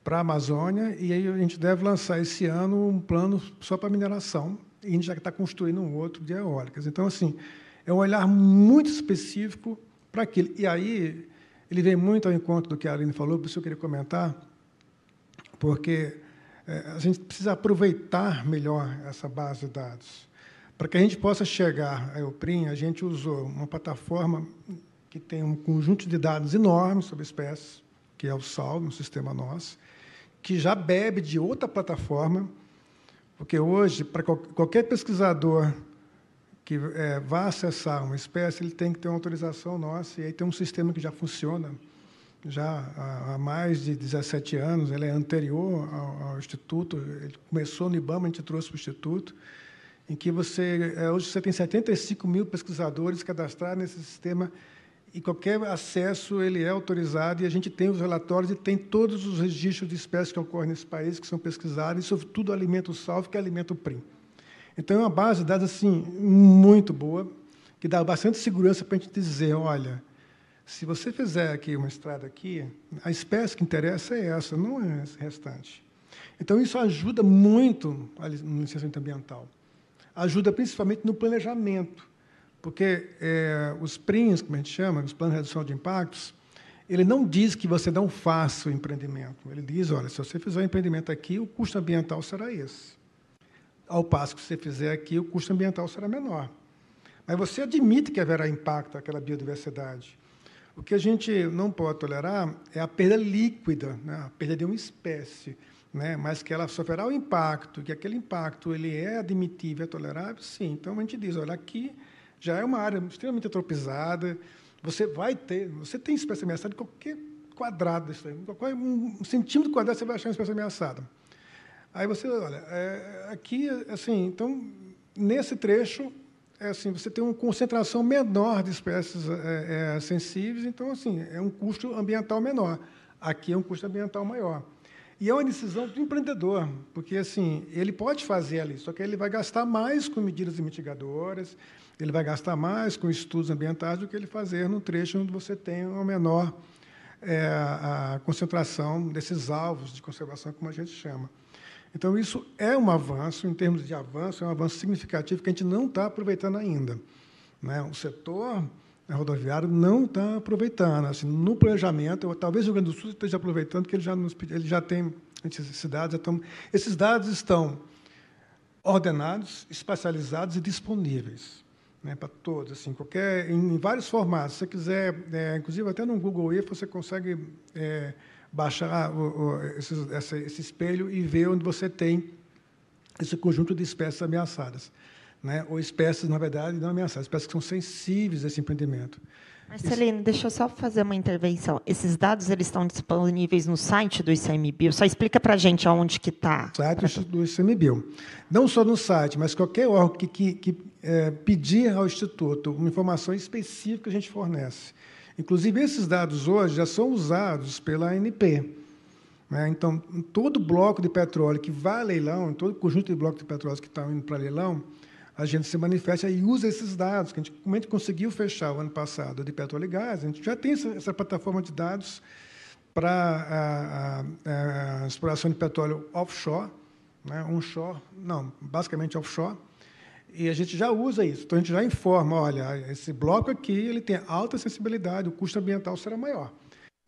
para a Amazônia, e aí a gente deve lançar esse ano um plano só para mineração, e a gente já está construindo um outro de eólicas. Então, assim, é um olhar muito específico para aquilo. E aí ele vem muito ao encontro do que a Aline falou, por isso eu queria comentar, porque a gente precisa aproveitar melhor essa base de dados. Para que a gente possa chegar ao PRIM, a gente usou uma plataforma que tem um conjunto de dados enorme sobre espécies, que é o SAL, um sistema nosso, que já bebe de outra plataforma, porque hoje, para qualquer pesquisador que vá acessar uma espécie, ele tem que ter uma autorização nossa, e aí tem um sistema que já funciona já há mais de 17 anos, ele é anterior ao Instituto, ele começou no IBAMA, a gente trouxe para o Instituto, em que hoje você tem 75 mil pesquisadores cadastrados nesse sistema, e qualquer acesso ele é autorizado, e a gente tem os relatórios e tem todos os registros de espécies que ocorrem nesse país, que são pesquisados, e, sobretudo, alimenta o SALV, que alimenta o PRIM. Então, é uma base de dados assim, muito boa, que dá bastante segurança para a gente dizer, olha, se você fizer aqui uma estrada aqui, a espécie que interessa é essa, não é esse restante. Então, isso ajuda muito no licenciamento ambiental. Ajuda principalmente no planejamento, porque os PRIMs, como a gente chama, os planos de redução de impactos, ele não diz que você não faça o empreendimento. Ele diz, olha, se você fizer o empreendimento aqui, o custo ambiental será esse. Ao passo que se você fizer aqui, o custo ambiental será menor. Mas você admite que haverá impacto àquela biodiversidade. O que a gente não pode tolerar é a perda líquida, né? A perda de uma espécie, né? Mas que ela sofrerá o impacto, que aquele impacto ele é admitível, é tolerável, sim. Então, a gente diz, olha, aqui já é uma área extremamente antropizada, você tem espécie ameaçada em qualquer quadrado, qualquer um centímetro quadrado você vai achar uma espécie ameaçada. Aí você olha, aqui, assim, então, nesse trecho, assim, você tem uma concentração menor de espécies sensíveis, então, assim, é um custo ambiental menor. Aqui é um custo ambiental maior. E é uma decisão do empreendedor, porque assim, ele pode fazer ali, só que ele vai gastar mais com medidas mitigadoras, ele vai gastar mais com estudos ambientais do que ele fazer no trecho onde você tem uma menor a concentração desses alvos de conservação, como a gente chama. Então, isso é um avanço, em termos de avanço, é um avanço significativo que a gente não está aproveitando ainda, né? O setor rodoviário não está aproveitando. Assim, no planejamento, talvez o Rio Grande do Sul esteja aproveitando, porque ele já tem esses dados estão ordenados, espacializados e disponíveis, né, para todos, assim, em vários formatos. Se você quiser, inclusive até no Google Earth, você consegue baixar esse espelho e ver onde você tem esse conjunto de espécies ameaçadas, né, ou espécies, na verdade, não ameaçadas, espécies que são sensíveis a esse empreendimento. Marcelino, deixa eu só fazer uma intervenção. Esses dados eles estão disponíveis no site do ICMBio? Só explica para a gente aonde que está. No site do ICMBio. Não só no site, mas qualquer órgão que pedir ao Instituto uma informação específica a gente fornece. Inclusive, esses dados hoje já são usados pela ANP. Né? Então, em todo bloco de petróleo que vai a leilão, em todo conjunto de blocos de petróleo que estão indo para leilão, a gente se manifesta e usa esses dados, como a gente conseguiu fechar o ano passado de petróleo e gás, a gente já tem essa plataforma de dados para a exploração de petróleo offshore, né, onshore, não, basicamente offshore, e a gente já usa isso. Então, a gente já informa, olha, esse bloco aqui ele tem alta sensibilidade, o custo ambiental será maior.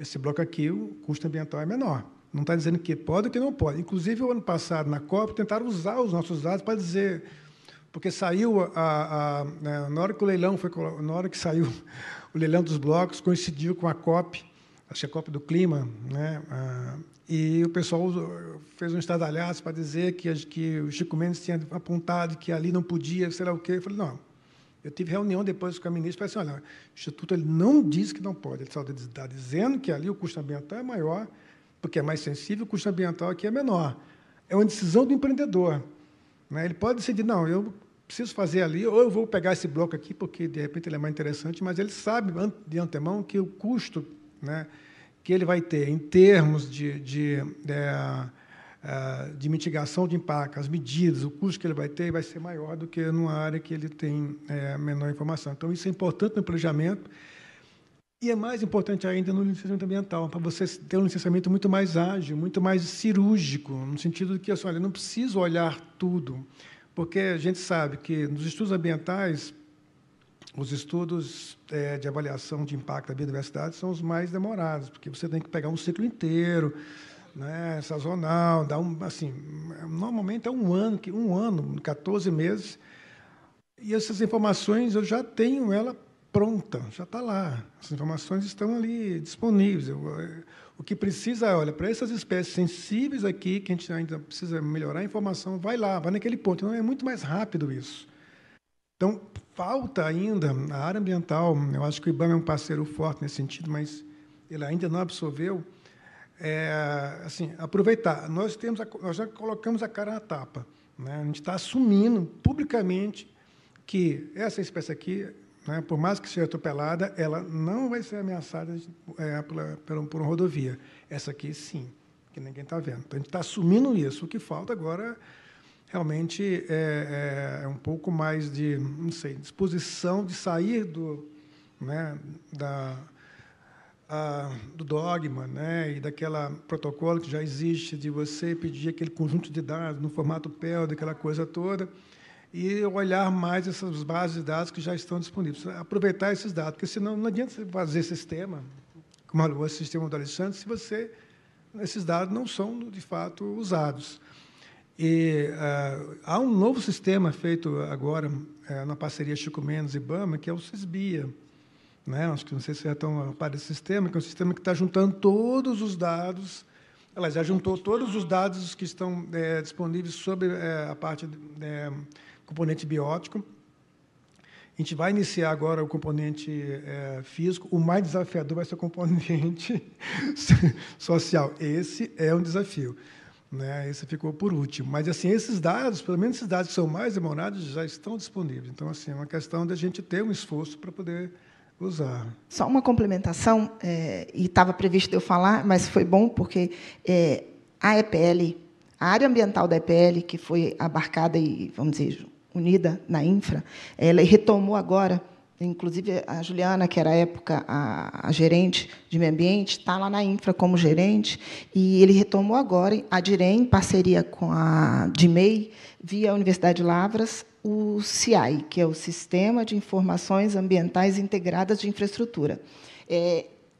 Esse bloco aqui, o custo ambiental é menor. Não está dizendo que pode ou que não pode. Inclusive, o ano passado, na COP, tentaram usar os nossos dados para dizer... Porque saiu, na hora que o leilão na hora que saiu o leilão dos blocos, coincidiu com a COP, acho que a COP do clima, né? E o pessoal fez um estardalhaço para dizer que o Chico Mendes tinha apontado que ali não podia, sei lá o quê. Eu falei, não. Eu tive reunião depois com a ministra e falei assim, olha, o Instituto ele não diz que não pode, ele só está dizendo que ali o custo ambiental é maior, porque é mais sensível, o custo ambiental aqui é menor. É uma decisão do empreendedor. Né? Ele pode decidir, não, eu preciso fazer ali, ou eu vou pegar esse bloco aqui, porque, de repente, ele é mais interessante, mas ele sabe, de antemão, que o custo, né, que ele vai ter em termos de mitigação de impacto, as medidas, o custo que ele vai ter vai ser maior do que numa área que ele tem menor informação. Então, isso é importante no planejamento e é mais importante ainda no licenciamento ambiental, para você ter um licenciamento muito mais ágil, muito mais cirúrgico, no sentido de que, assim, olha, eu não preciso olhar tudo, porque a gente sabe que nos estudos ambientais, os estudos de avaliação de impacto da biodiversidade são os mais demorados, porque você tem que pegar um ciclo inteiro, né, sazonal, assim, normalmente é um ano, 14 meses, e essas informações eu já tenho ela pronta, já está lá, as informações estão ali disponíveis. O que precisa, olha, para essas espécies sensíveis aqui, que a gente ainda precisa melhorar a informação, vai naquele ponto. Então, é muito mais rápido isso. Então, falta ainda a área ambiental, eu acho que o IBAMA é um parceiro forte nesse sentido, mas ele ainda não absorveu, assim, aproveitar. Nós já colocamos a cara na tapa, né? A gente está assumindo publicamente que essa espécie aqui, né, por mais que seja atropelada, ela não vai ser ameaçada por uma rodovia. Essa aqui, sim, que ninguém está vendo. Então, a gente está assumindo isso. O que falta agora, realmente, é um pouco mais de, não sei, disposição de sair do dogma, né, e daquela protocolo que já existe de você pedir aquele conjunto de dados no formato PEL, daquela coisa toda, e olhar mais essas bases de dados que já estão disponíveis. Aproveitar esses dados, porque, senão, não adianta você fazer sistema, como o sistema do Alexandre, se esses dados não são, de fato, usados. E há um novo sistema feito agora, na parceria Chico Mendes e IBAMA, que é o SISBIA. Né? Acho que não sei se já estão a par desse sistema, que é um sistema que está juntando todos os dados, ela já juntou todos os dados que estão disponíveis sobre a parte componente biótico. A gente vai iniciar agora o componente físico. O mais desafiador vai ser o componente social. Esse é um desafio, né? Esse ficou por último. Mas, assim, esses dados, pelo menos esses dados que são mais demorados, já estão disponíveis. Então, assim, é uma questão da gente ter um esforço para poder usar. Só uma complementação, e estava previsto eu falar, mas foi bom, porque a EPL, a área ambiental da EPL, que foi abarcada e, vamos dizer, unida na infra, ela retomou agora, inclusive a Juliana, que era à época a gerente de meio ambiente, está lá na infra como gerente, e ele retomou agora, a DIREM, em parceria com a DIMEI, via a Universidade de Lavras, o CIAI, que é o Sistema de Informações Ambientais Integradas de Infraestrutura.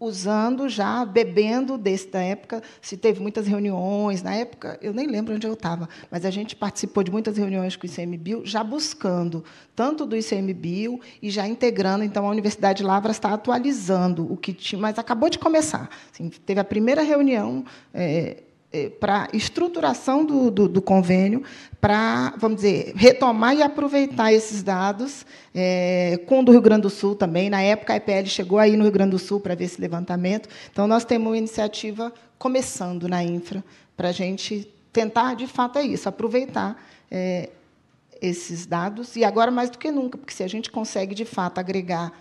Usando, já bebendo desta época, se teve muitas reuniões. Na época, eu nem lembro onde eu estava, mas a gente participou de muitas reuniões com o ICMBio, já buscando, tanto do ICMBio, e já integrando. Então, a Universidade de Lavras está atualizando o que tinha, mas acabou de começar. Assim, teve a primeira reunião para estruturação do convênio, para, vamos dizer, retomar e aproveitar esses dados, com o do Rio Grande do Sul também. Na época, a EPL chegou aí no Rio Grande do Sul para ver esse levantamento. Então, nós temos uma iniciativa começando na infra, para a gente tentar, de fato, isso, aproveitar esses dados, e agora mais do que nunca, porque se a gente consegue, de fato, agregar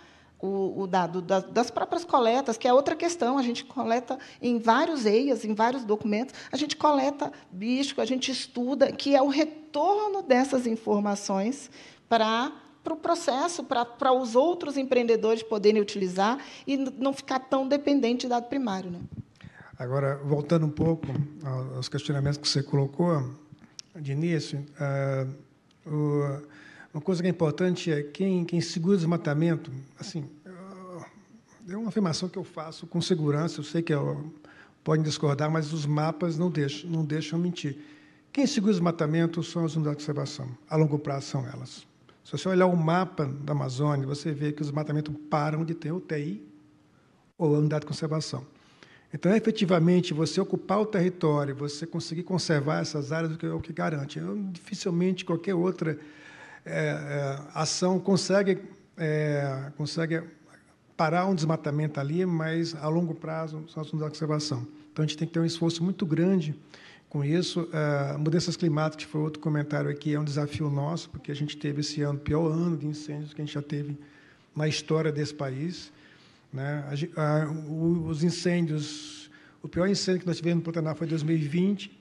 o dado das próprias coletas, que é outra questão, a gente coleta em vários EIAs, em vários documentos, a gente coleta bicho, a gente estuda, que é o retorno dessas informações para o processo, para os outros empreendedores poderem utilizar e não ficar tão dependente de dado primário. Né? Agora, voltando um pouco aos questionamentos que você colocou de início, uma coisa que é importante é quem segura o desmatamento, assim, é uma afirmação que eu faço com segurança, eu sei que podem discordar, mas os mapas não deixam mentir. Quem segura o desmatamento são as unidades de conservação, a longo prazo são elas. Se você olhar o mapa da Amazônia, você vê que os desmatamentos param onde tem UTI ou a unidade de conservação. Então, efetivamente, você ocupar o território, você conseguir conservar essas áreas, é o que garante. Dificilmente qualquer outra ação consegue parar um desmatamento ali, mas, a longo prazo, são as unidades de conservação. Então, a gente tem que ter um esforço muito grande com isso. Mudanças climáticas, que foi outro comentário aqui, é um desafio nosso, porque a gente teve esse ano o pior ano de incêndios que a gente já teve na história desse país. Né? Os incêndios, o pior incêndio que nós tivemos no Pantanal foi em 2020,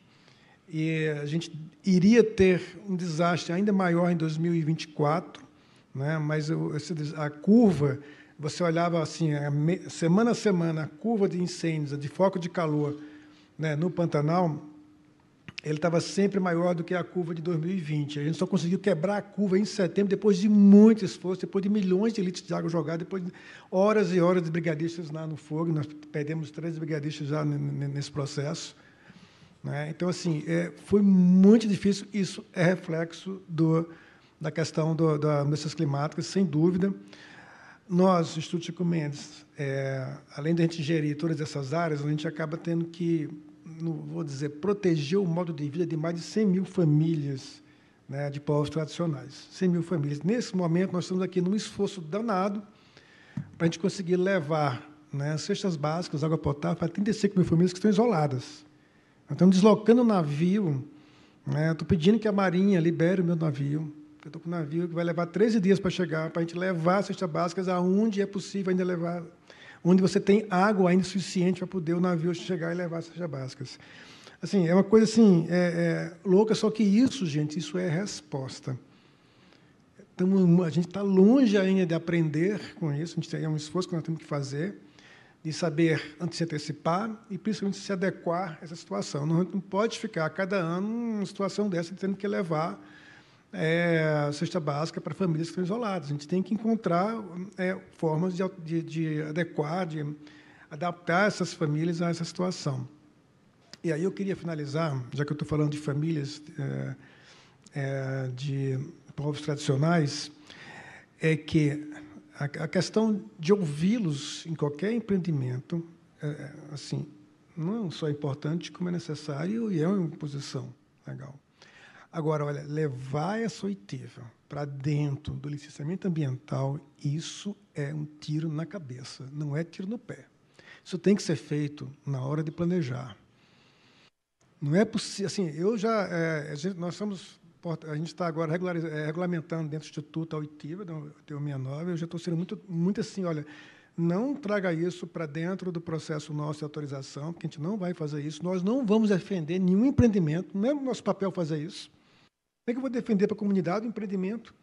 e a gente iria ter um desastre ainda maior em 2024, né? Mas a curva, você olhava assim, semana a semana, a curva de incêndios, de foco de calor, né, no Pantanal, ele estava sempre maior do que a curva de 2020. A gente só conseguiu quebrar a curva em setembro, depois de muito esforço, depois de milhões de litros de água jogada, depois de horas e horas de brigadistas lá no fogo. Nós perdemos 3 brigadistas já nesse processo. Né? Então, assim, foi muito difícil. Isso é reflexo da questão das mudanças climáticas, sem dúvida. Nós, Instituto Chico Mendes, além de a gente gerir todas essas áreas, a gente acaba tendo que, vou dizer, proteger o modo de vida de mais de 100 mil famílias, né, de povos tradicionais. 100 mil famílias. Nesse momento, nós estamos aqui num esforço danado para a gente conseguir levar, né, cestas básicas, água potável, para 35 mil famílias que estão isoladas. Nós estamos deslocando o navio, né, estou pedindo que a Marinha libere o meu navio. Eu estou com um navio que vai levar 13 dias para chegar, para a gente levar cestas básicas aonde é possível ainda levar, onde você tem água ainda suficiente para poder o navio chegar e levar as cestas básicas. Assim, é uma coisa assim, louca, só que isso, gente, isso é resposta. A gente está longe ainda de aprender com isso, a gente tem um esforço que nós temos que fazer, de saber antes se antecipar e, principalmente, se adequar a essa situação. Não pode ficar, a cada ano, uma situação dessa, tendo que levar a cesta básica para famílias que estão isoladas. A gente tem que encontrar formas de adequar, de adaptar essas famílias a essa situação. E aí eu queria finalizar, já que eu estou falando de famílias de povos tradicionais, é que a questão de ouvi-los em qualquer empreendimento, assim, não só é importante, como é necessário e é uma posição legal. Agora, olha, levar essa oitiva para dentro do licenciamento ambiental, isso é um tiro na cabeça, não é tiro no pé. Isso tem que ser feito na hora de planejar. Não é possível, assim, a gente está agora regulamentando dentro do Instituto a oitiva, da TU 69, eu já estou sendo muito assim, olha, não traga isso para dentro do processo nosso de autorização, porque a gente não vai fazer isso. Nós não vamos defender nenhum empreendimento, não é nosso papel fazer isso. Como é que eu vou defender para a comunidade o empreendimento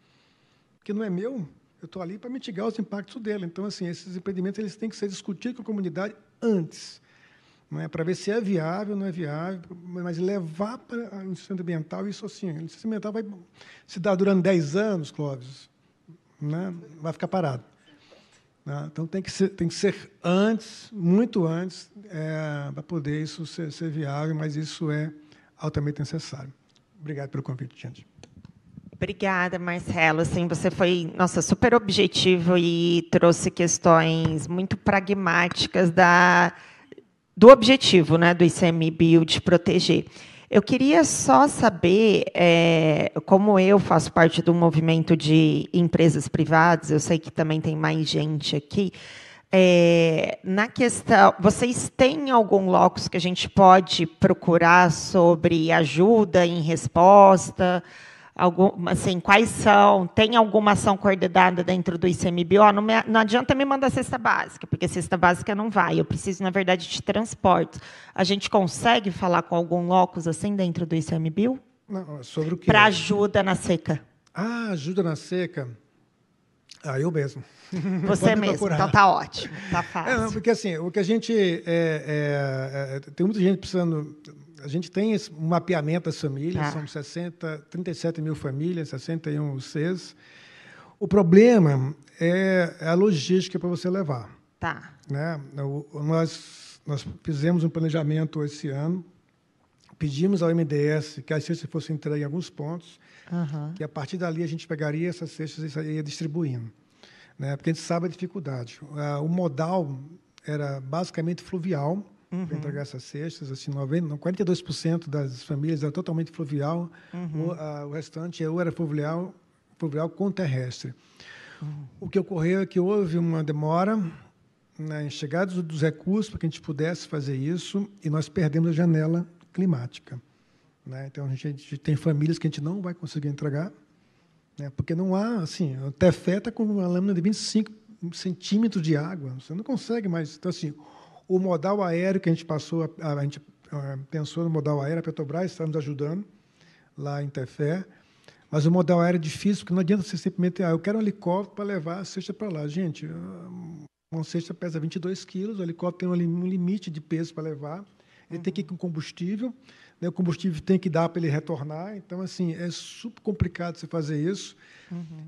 que não é meu? Eu estou ali para mitigar os impactos dele. Então, assim, esses empreendimentos eles têm que ser discutidos com a comunidade antes, não é, para ver se é viável ou não é viável, mas levar para a licença ambiental, isso assim, a licença ambiental vai se dar durante 10 anos, Clóvis, né? Vai ficar parado. Né? Então, tem que ser antes, muito antes, para poder isso ser viável, mas isso é altamente necessário. Obrigado pelo convite, gente. Obrigada, Marcelo. Assim, você foi, nossa, super objetivo e trouxe questões muito pragmáticas do objetivo, né, do ICMBio de proteger. Eu queria só saber, como eu faço parte do movimento de empresas privadas, eu sei que também tem mais gente aqui, na questão, vocês têm algum locus que a gente pode procurar sobre ajuda em resposta? Assim, quais são? Tem alguma ação coordenada dentro do ICMBio? Não adianta me mandar cesta básica, porque cesta básica não vai. Eu preciso, na verdade, de transporte. A gente consegue falar com algum locus assim dentro do ICMBio? Não, sobre o quê? Para ajuda na seca. Ah, ajuda na seca. Eu mesmo. Você mesmo. Procurar. Então tá ótimo, tá fácil. Não, porque assim, o que a gente tem muita gente precisando. A gente tem um mapeamento das famílias, são 37 mil famílias, 61 CES. O problema é a logística para você levar. Tá. Né? Nós fizemos um planejamento esse ano, pedimos ao MDS que as cestas fossem entregues em alguns pontos, que a partir dali a gente pegaria essas cestas e ia distribuindo. Né? Porque a gente sabe a dificuldade. O modal era basicamente fluvial, para entregar essas cestas, assim, 42% das famílias era totalmente fluvial, o restante era fluvial com terrestre. O que ocorreu é que houve uma demora na chegada dos recursos para que a gente pudesse fazer isso e nós perdemos a janela climática. Né? Então, a gente tem famílias que a gente não vai conseguir entregar, né? Porque não há, assim, o Tefé está com uma lâmina de 25 centímetros de água, você não consegue mais. Então, assim, o modal aéreo que a gente passou, a gente pensou no modal aéreo, a Petrobras está nos ajudando lá em Tefé, mas o modal aéreo é difícil, porque não adianta você simplesmente, eu quero um helicóptero para levar a cesta para lá. Gente, uma cesta pesa 22 quilos, o helicóptero tem um limite de peso para levar, ele tem que ir com combustível, né, o combustível tem que dar para ele retornar, então, assim, é super complicado você fazer isso,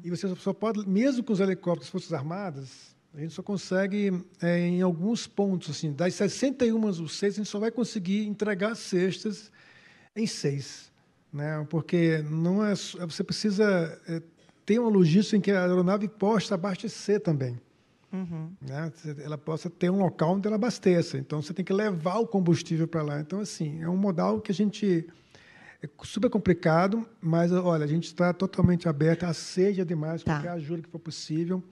e você só pode, mesmo com os helicópteros das Forças Armadas, a gente só consegue, em alguns pontos, assim, das 61 CES, a gente só vai conseguir entregar cestas em 6. Né? Porque não é, você precisa ter uma logística em que a aeronave possa abastecer também. Né? Ela possa ter um local onde ela abasteça. Então, você tem que levar o combustível para lá. Então, assim, é um modal que a gente... É super complicado, mas, olha, a gente está totalmente aberto, seja demais, qualquer ajuda que for possível.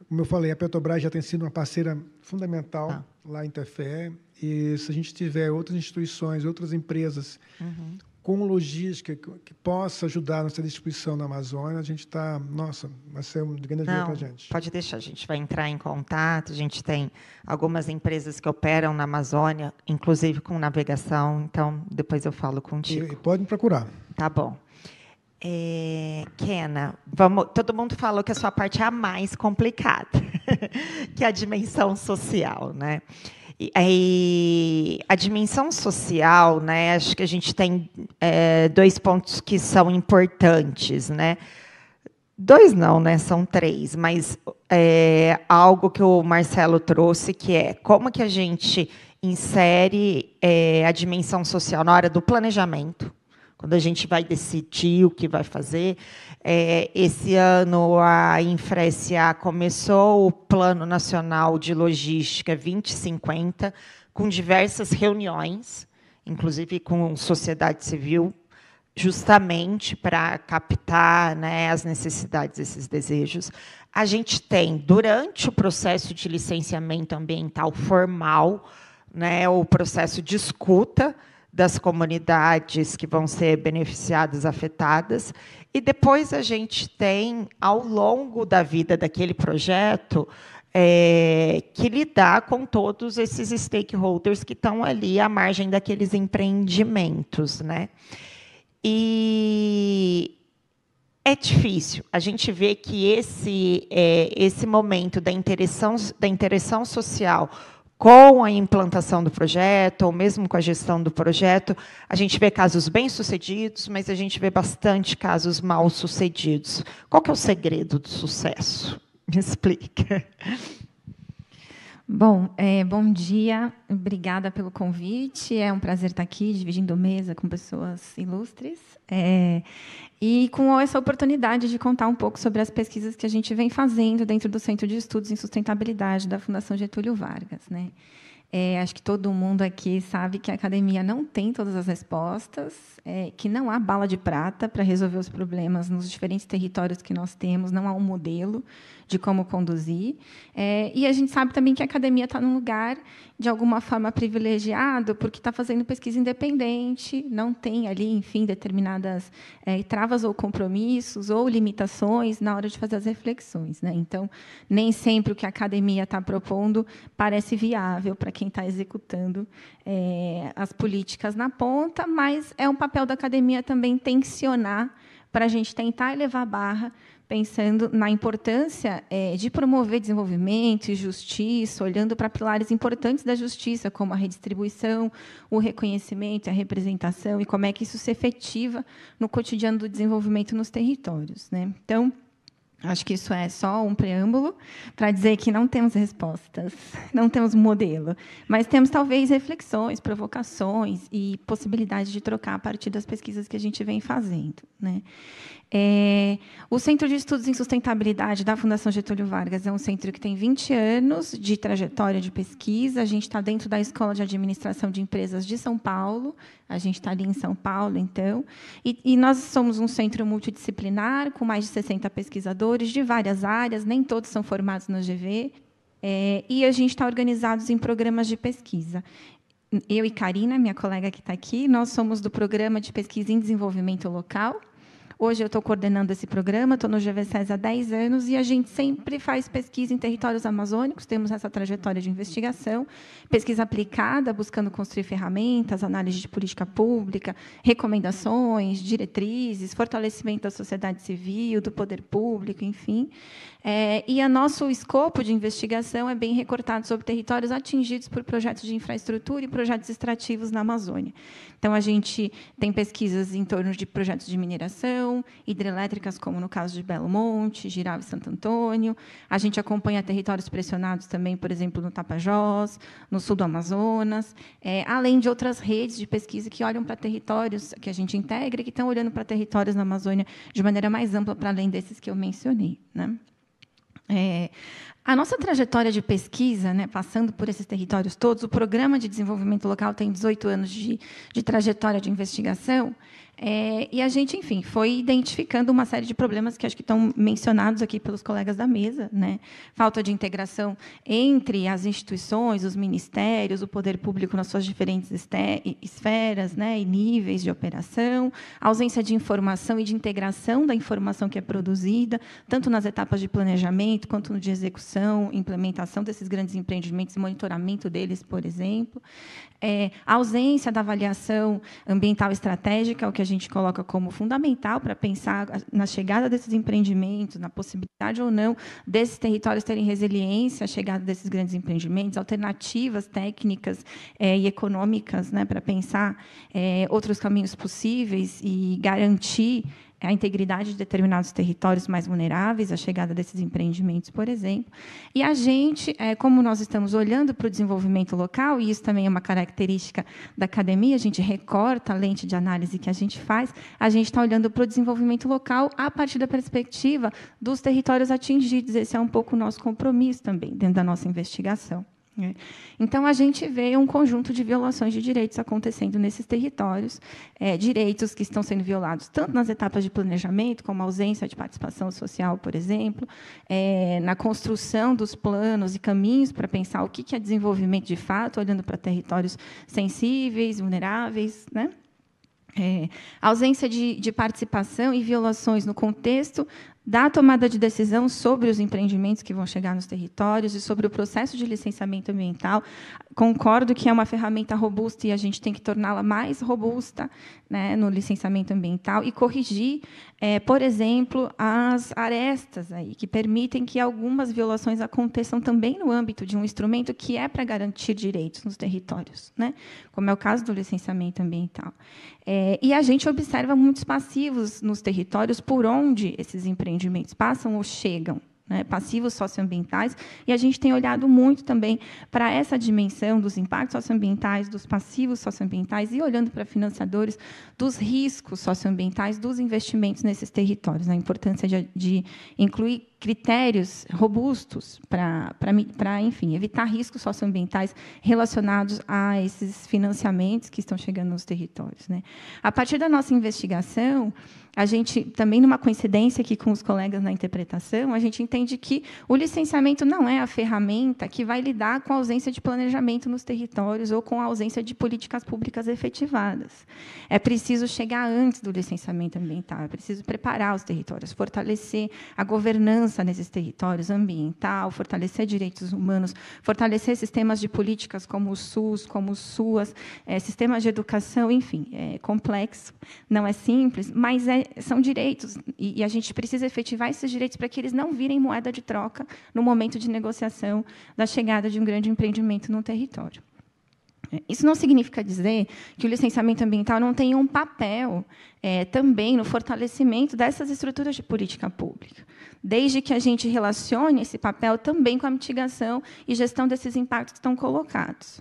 Como eu falei, a Petrobras já tem sido uma parceira fundamental lá em Tefé, e se a gente tiver outras instituições, outras empresas com logística que possa ajudar nessa distribuição na Amazônia, a gente está... Nossa, vai ser um grande ajuda para a gente. Pode deixar, a gente vai entrar em contato, a gente tem algumas empresas que operam na Amazônia, inclusive com navegação, então depois eu falo contigo. E pode me procurar. Tá bom. Kena, todo mundo falou que a sua parte é a mais complicada, que é a dimensão social, né? E a dimensão social, né? Acho que a gente tem 2 pontos que são importantes, né? 2 não, né? São 3, mas algo que o Marcelo trouxe, que é como que a gente insere a dimensão social na hora do planejamento, quando a gente vai decidir o que vai fazer. Esse ano, a Infra-SA começou o Plano Nacional de Logística 2050, com diversas reuniões, inclusive com sociedade civil, justamente para captar, né, as necessidades, esses desejos. A gente tem, durante o processo de licenciamento ambiental formal, né, o processo de escuta das comunidades que vão ser beneficiadas, afetadas, e depois a gente tem, ao longo da vida daquele projeto, que lidar com todos esses stakeholders que estão ali à margem daqueles empreendimentos, né? E é difícil. A gente vê que esse momento da interação social com a implantação do projeto, ou mesmo com a gestão do projeto, a gente vê casos bem-sucedidos, mas a gente vê bastante casos mal-sucedidos. Qual que é o segredo do sucesso? Me explica. Bom, bom dia, obrigada pelo convite, é um prazer estar aqui, dividindo mesa com pessoas ilustres, e com essa oportunidade de contar um pouco sobre as pesquisas que a gente vem fazendo dentro do Centro de Estudos em Sustentabilidade da Fundação Getúlio Vargas, né? Acho que todo mundo aqui sabe que a academia não tem todas as respostas, que não há bala de prata para resolver os problemas nos diferentes territórios que nós temos, não há um modelo de como conduzir. E a gente sabe também que a academia está num lugar, de alguma forma, privilegiado, porque está fazendo pesquisa independente, não tem ali, enfim, determinadas travas ou compromissos ou limitações na hora de fazer as reflexões, né? Então, nem sempre o que a academia está propondo parece viável para quem está executando as políticas na ponta, mas é um papel da academia também tensionar para a gente tentar elevar a barra, pensando na importância de promover desenvolvimento e justiça, olhando para pilares importantes da justiça, como a redistribuição, o reconhecimento, a representação, e como é que isso se efetiva no cotidiano do desenvolvimento nos territórios, né? Então, acho que isso é só um preâmbulo para dizer que não temos respostas, não temos modelo, mas temos, talvez, reflexões, provocações e possibilidade de trocar a partir das pesquisas que a gente vem fazendo, né? O Centro de Estudos em Sustentabilidade da Fundação Getúlio Vargas é um centro que tem 20 anos de trajetória de pesquisa. A gente está dentro da Escola de Administração de Empresas de São Paulo. A gente está ali em São Paulo, então. E nós somos um centro multidisciplinar, com mais de 60 pesquisadores de várias áreas, nem todos são formados no GV. E a gente está organizados em programas de pesquisa. Eu e Karina, minha colega que está aqui, nós somos do Programa de Pesquisa em Desenvolvimento Local. Hoje eu estou coordenando esse programa, estou no GVSES há 10 anos, e a gente sempre faz pesquisa em territórios amazônicos, temos essa trajetória de investigação, pesquisa aplicada, buscando construir ferramentas, análise de política pública, recomendações, diretrizes, fortalecimento da sociedade civil, do poder público, enfim. E o nosso escopo de investigação é bem recortado sobre territórios atingidos por projetos de infraestrutura e projetos extrativos na Amazônia. Então, a gente tem pesquisas em torno de projetos de mineração, hidrelétricas, como no caso de Belo Monte, Girau e Santo Antônio. A gente acompanha territórios pressionados também, por exemplo, no Tapajós, no sul do Amazonas, além de outras redes de pesquisa que olham para territórios que a gente integra e que estão olhando para territórios na Amazônia de maneira mais ampla, para além desses que eu mencionei, né? A nossa trajetória de pesquisa, né, passando por esses territórios todos, o Programa de Desenvolvimento Local tem 18 anos de trajetória de investigação, e a gente, enfim, foi identificando uma série de problemas que acho que estão mencionados aqui pelos colegas da mesa, né? Falta de integração entre as instituições, os ministérios, o poder público nas suas diferentes esferas, né, e níveis de operação, ausência de informação e de integração da informação que é produzida, tanto nas etapas de planejamento, quanto no de execução, implementação desses grandes empreendimentos e monitoramento deles, por exemplo. A ausência da avaliação ambiental estratégica, o que a gente coloca como fundamental para pensar na chegada desses empreendimentos, na possibilidade ou não desses territórios terem resiliência à chegada desses grandes empreendimentos, alternativas técnicas e econômicas, né, para pensar outros caminhos possíveis e garantir a integridade de determinados territórios mais vulneráveis, a chegada desses empreendimentos, por exemplo. E a gente, como nós estamos olhando para o desenvolvimento local, e isso também é uma característica da academia, a gente recorta a lente de análise que a gente faz, a gente está olhando para o desenvolvimento local a partir da perspectiva dos territórios atingidos. Esse é um pouco o nosso compromisso também, dentro da nossa investigação. Então, a gente vê um conjunto de violações de direitos acontecendo nesses territórios, direitos que estão sendo violados tanto nas etapas de planejamento, como a ausência de participação social, por exemplo, na construção dos planos e caminhos para pensar o que é desenvolvimento de fato, olhando para territórios sensíveis, vulneráveis, né? Ausência de participação e violações no contexto da tomada de decisão sobre os empreendimentos que vão chegar nos territórios e sobre o processo de licenciamento ambiental. Concordo que é uma ferramenta robusta e a gente tem que torná-la mais robusta, né, no licenciamento ambiental e corrigir, por exemplo, as arestas aí, que permitem que algumas violações aconteçam também no âmbito de um instrumento que é para garantir direitos nos territórios, né, como é o caso do licenciamento ambiental. E a gente observa muitos passivos nos territórios por onde esses empreendimentos passam ou chegam, né, passivos socioambientais, e a gente tem olhado muito também para essa dimensão dos impactos socioambientais, dos passivos socioambientais, e olhando para financiadores dos riscos socioambientais dos investimentos nesses territórios, a importância de incluir critérios robustos para, enfim, evitar riscos socioambientais relacionados a esses financiamentos que estão chegando nos territórios, né. A partir da nossa investigação, a gente, também numa coincidência aqui com os colegas na interpretação, a gente entende que o licenciamento não é a ferramenta que vai lidar com a ausência de planejamento nos territórios ou com a ausência de políticas públicas efetivadas. É preciso chegar antes do licenciamento ambiental, é preciso preparar os territórios, fortalecer a governança nesses territórios, ambiental, fortalecer direitos humanos, fortalecer sistemas de políticas como o SUS, como o SUAS, sistemas de educação, enfim, é complexo, não é simples, mas são direitos, e a gente precisa efetivar esses direitos para que eles não virem moeda de troca no momento de negociação da chegada de um grande empreendimento no território. Isso não significa dizer que o licenciamento ambiental não tenha um papel também no fortalecimento dessas estruturas de política pública, desde que a gente relacione esse papel também com a mitigação e gestão desses impactos que estão colocados,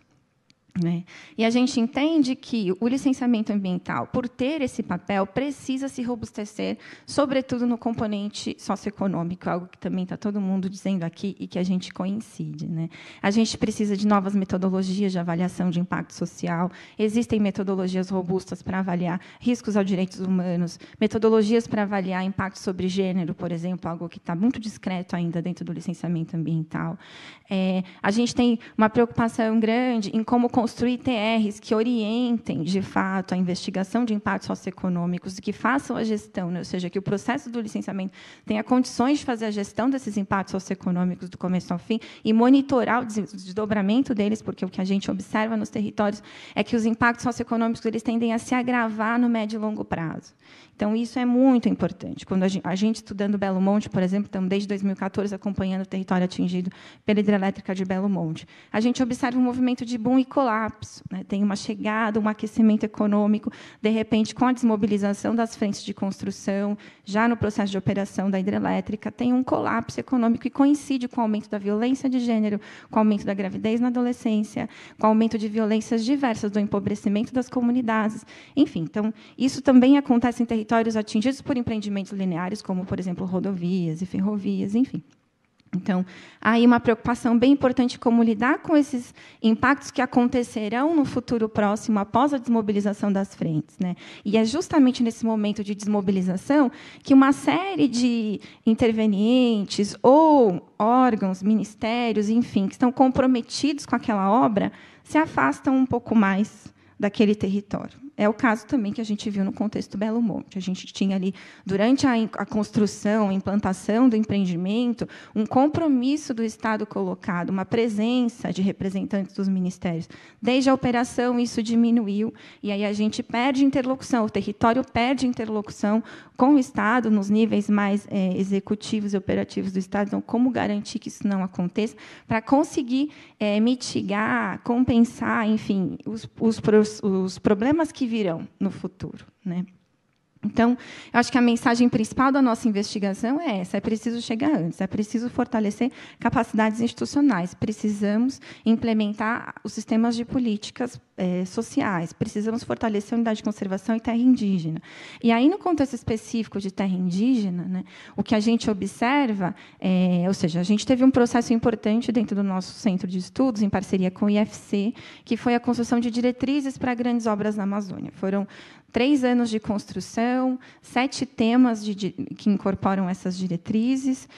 né? E a gente entende que o licenciamento ambiental, por ter esse papel, precisa se robustecer, sobretudo no componente socioeconômico, algo que também está todo mundo dizendo aqui e que a gente coincide, né? A gente precisa de novas metodologias de avaliação de impacto social. Existem metodologias robustas para avaliar riscos aos direitos humanos, metodologias para avaliar impacto sobre gênero, por exemplo, algo que está muito discreto ainda dentro do licenciamento ambiental. A gente tem uma preocupação grande em como construir TRs que orientem, de fato, a investigação de impactos socioeconômicos e que façam a gestão, né? Ou seja, que o processo do licenciamento tenha condições de fazer a gestão desses impactos socioeconômicos do começo ao fim e monitorar o desdobramento deles, porque o que a gente observa nos territórios é que os impactos socioeconômicos eles tendem a se agravar no médio e longo prazo. Então, isso é muito importante. Quando a gente estudando Belo Monte, por exemplo, estamos desde 2014 acompanhando o território atingido pela hidrelétrica de Belo Monte, a gente observa um movimento de boom e colapso, né? Tem uma chegada, um aquecimento econômico, de repente, com a desmobilização das frentes de construção, já no processo de operação da hidrelétrica, tem um colapso econômico que coincide com o aumento da violência de gênero, com o aumento da gravidez na adolescência, com o aumento de violências diversas, do empobrecimento das comunidades. Enfim, então, isso também acontece em territórios atingidos por empreendimentos lineares, como, por exemplo, rodovias e ferrovias, enfim. Então, há aí uma preocupação bem importante como lidar com esses impactos que acontecerão no futuro próximo, após a desmobilização das frentes, né? E é justamente nesse momento de desmobilização que uma série de intervenientes ou órgãos, ministérios, enfim, que estão comprometidos com aquela obra, se afastam um pouco mais daquele território. É o caso também que a gente viu no contexto Belo Monte. A gente tinha ali, durante a construção, a implantação do empreendimento, um compromisso do Estado colocado, uma presença de representantes dos ministérios. Desde a operação, isso diminuiu, e aí a gente perde interlocução, o território perde interlocução com o Estado, nos níveis mais executivos e operativos do Estado. Então, como garantir que isso não aconteça, para conseguir mitigar, compensar, enfim, os problemas que virão no futuro, né? Então, eu acho que a mensagem principal da nossa investigação é essa: é preciso chegar antes, é preciso fortalecer capacidades institucionais, precisamos implementar os sistemas de políticas sociais, precisamos fortalecer a unidade de conservação e terra indígena. E aí, no contexto específico de terra indígena, né, o que a gente observa, ou seja, a gente teve um processo importante dentro do nosso centro de estudos, em parceria com o IFC, que foi a construção de diretrizes para grandes obras na Amazônia. Foram 3 anos de construção, 7 temas que incorporam essas diretrizes,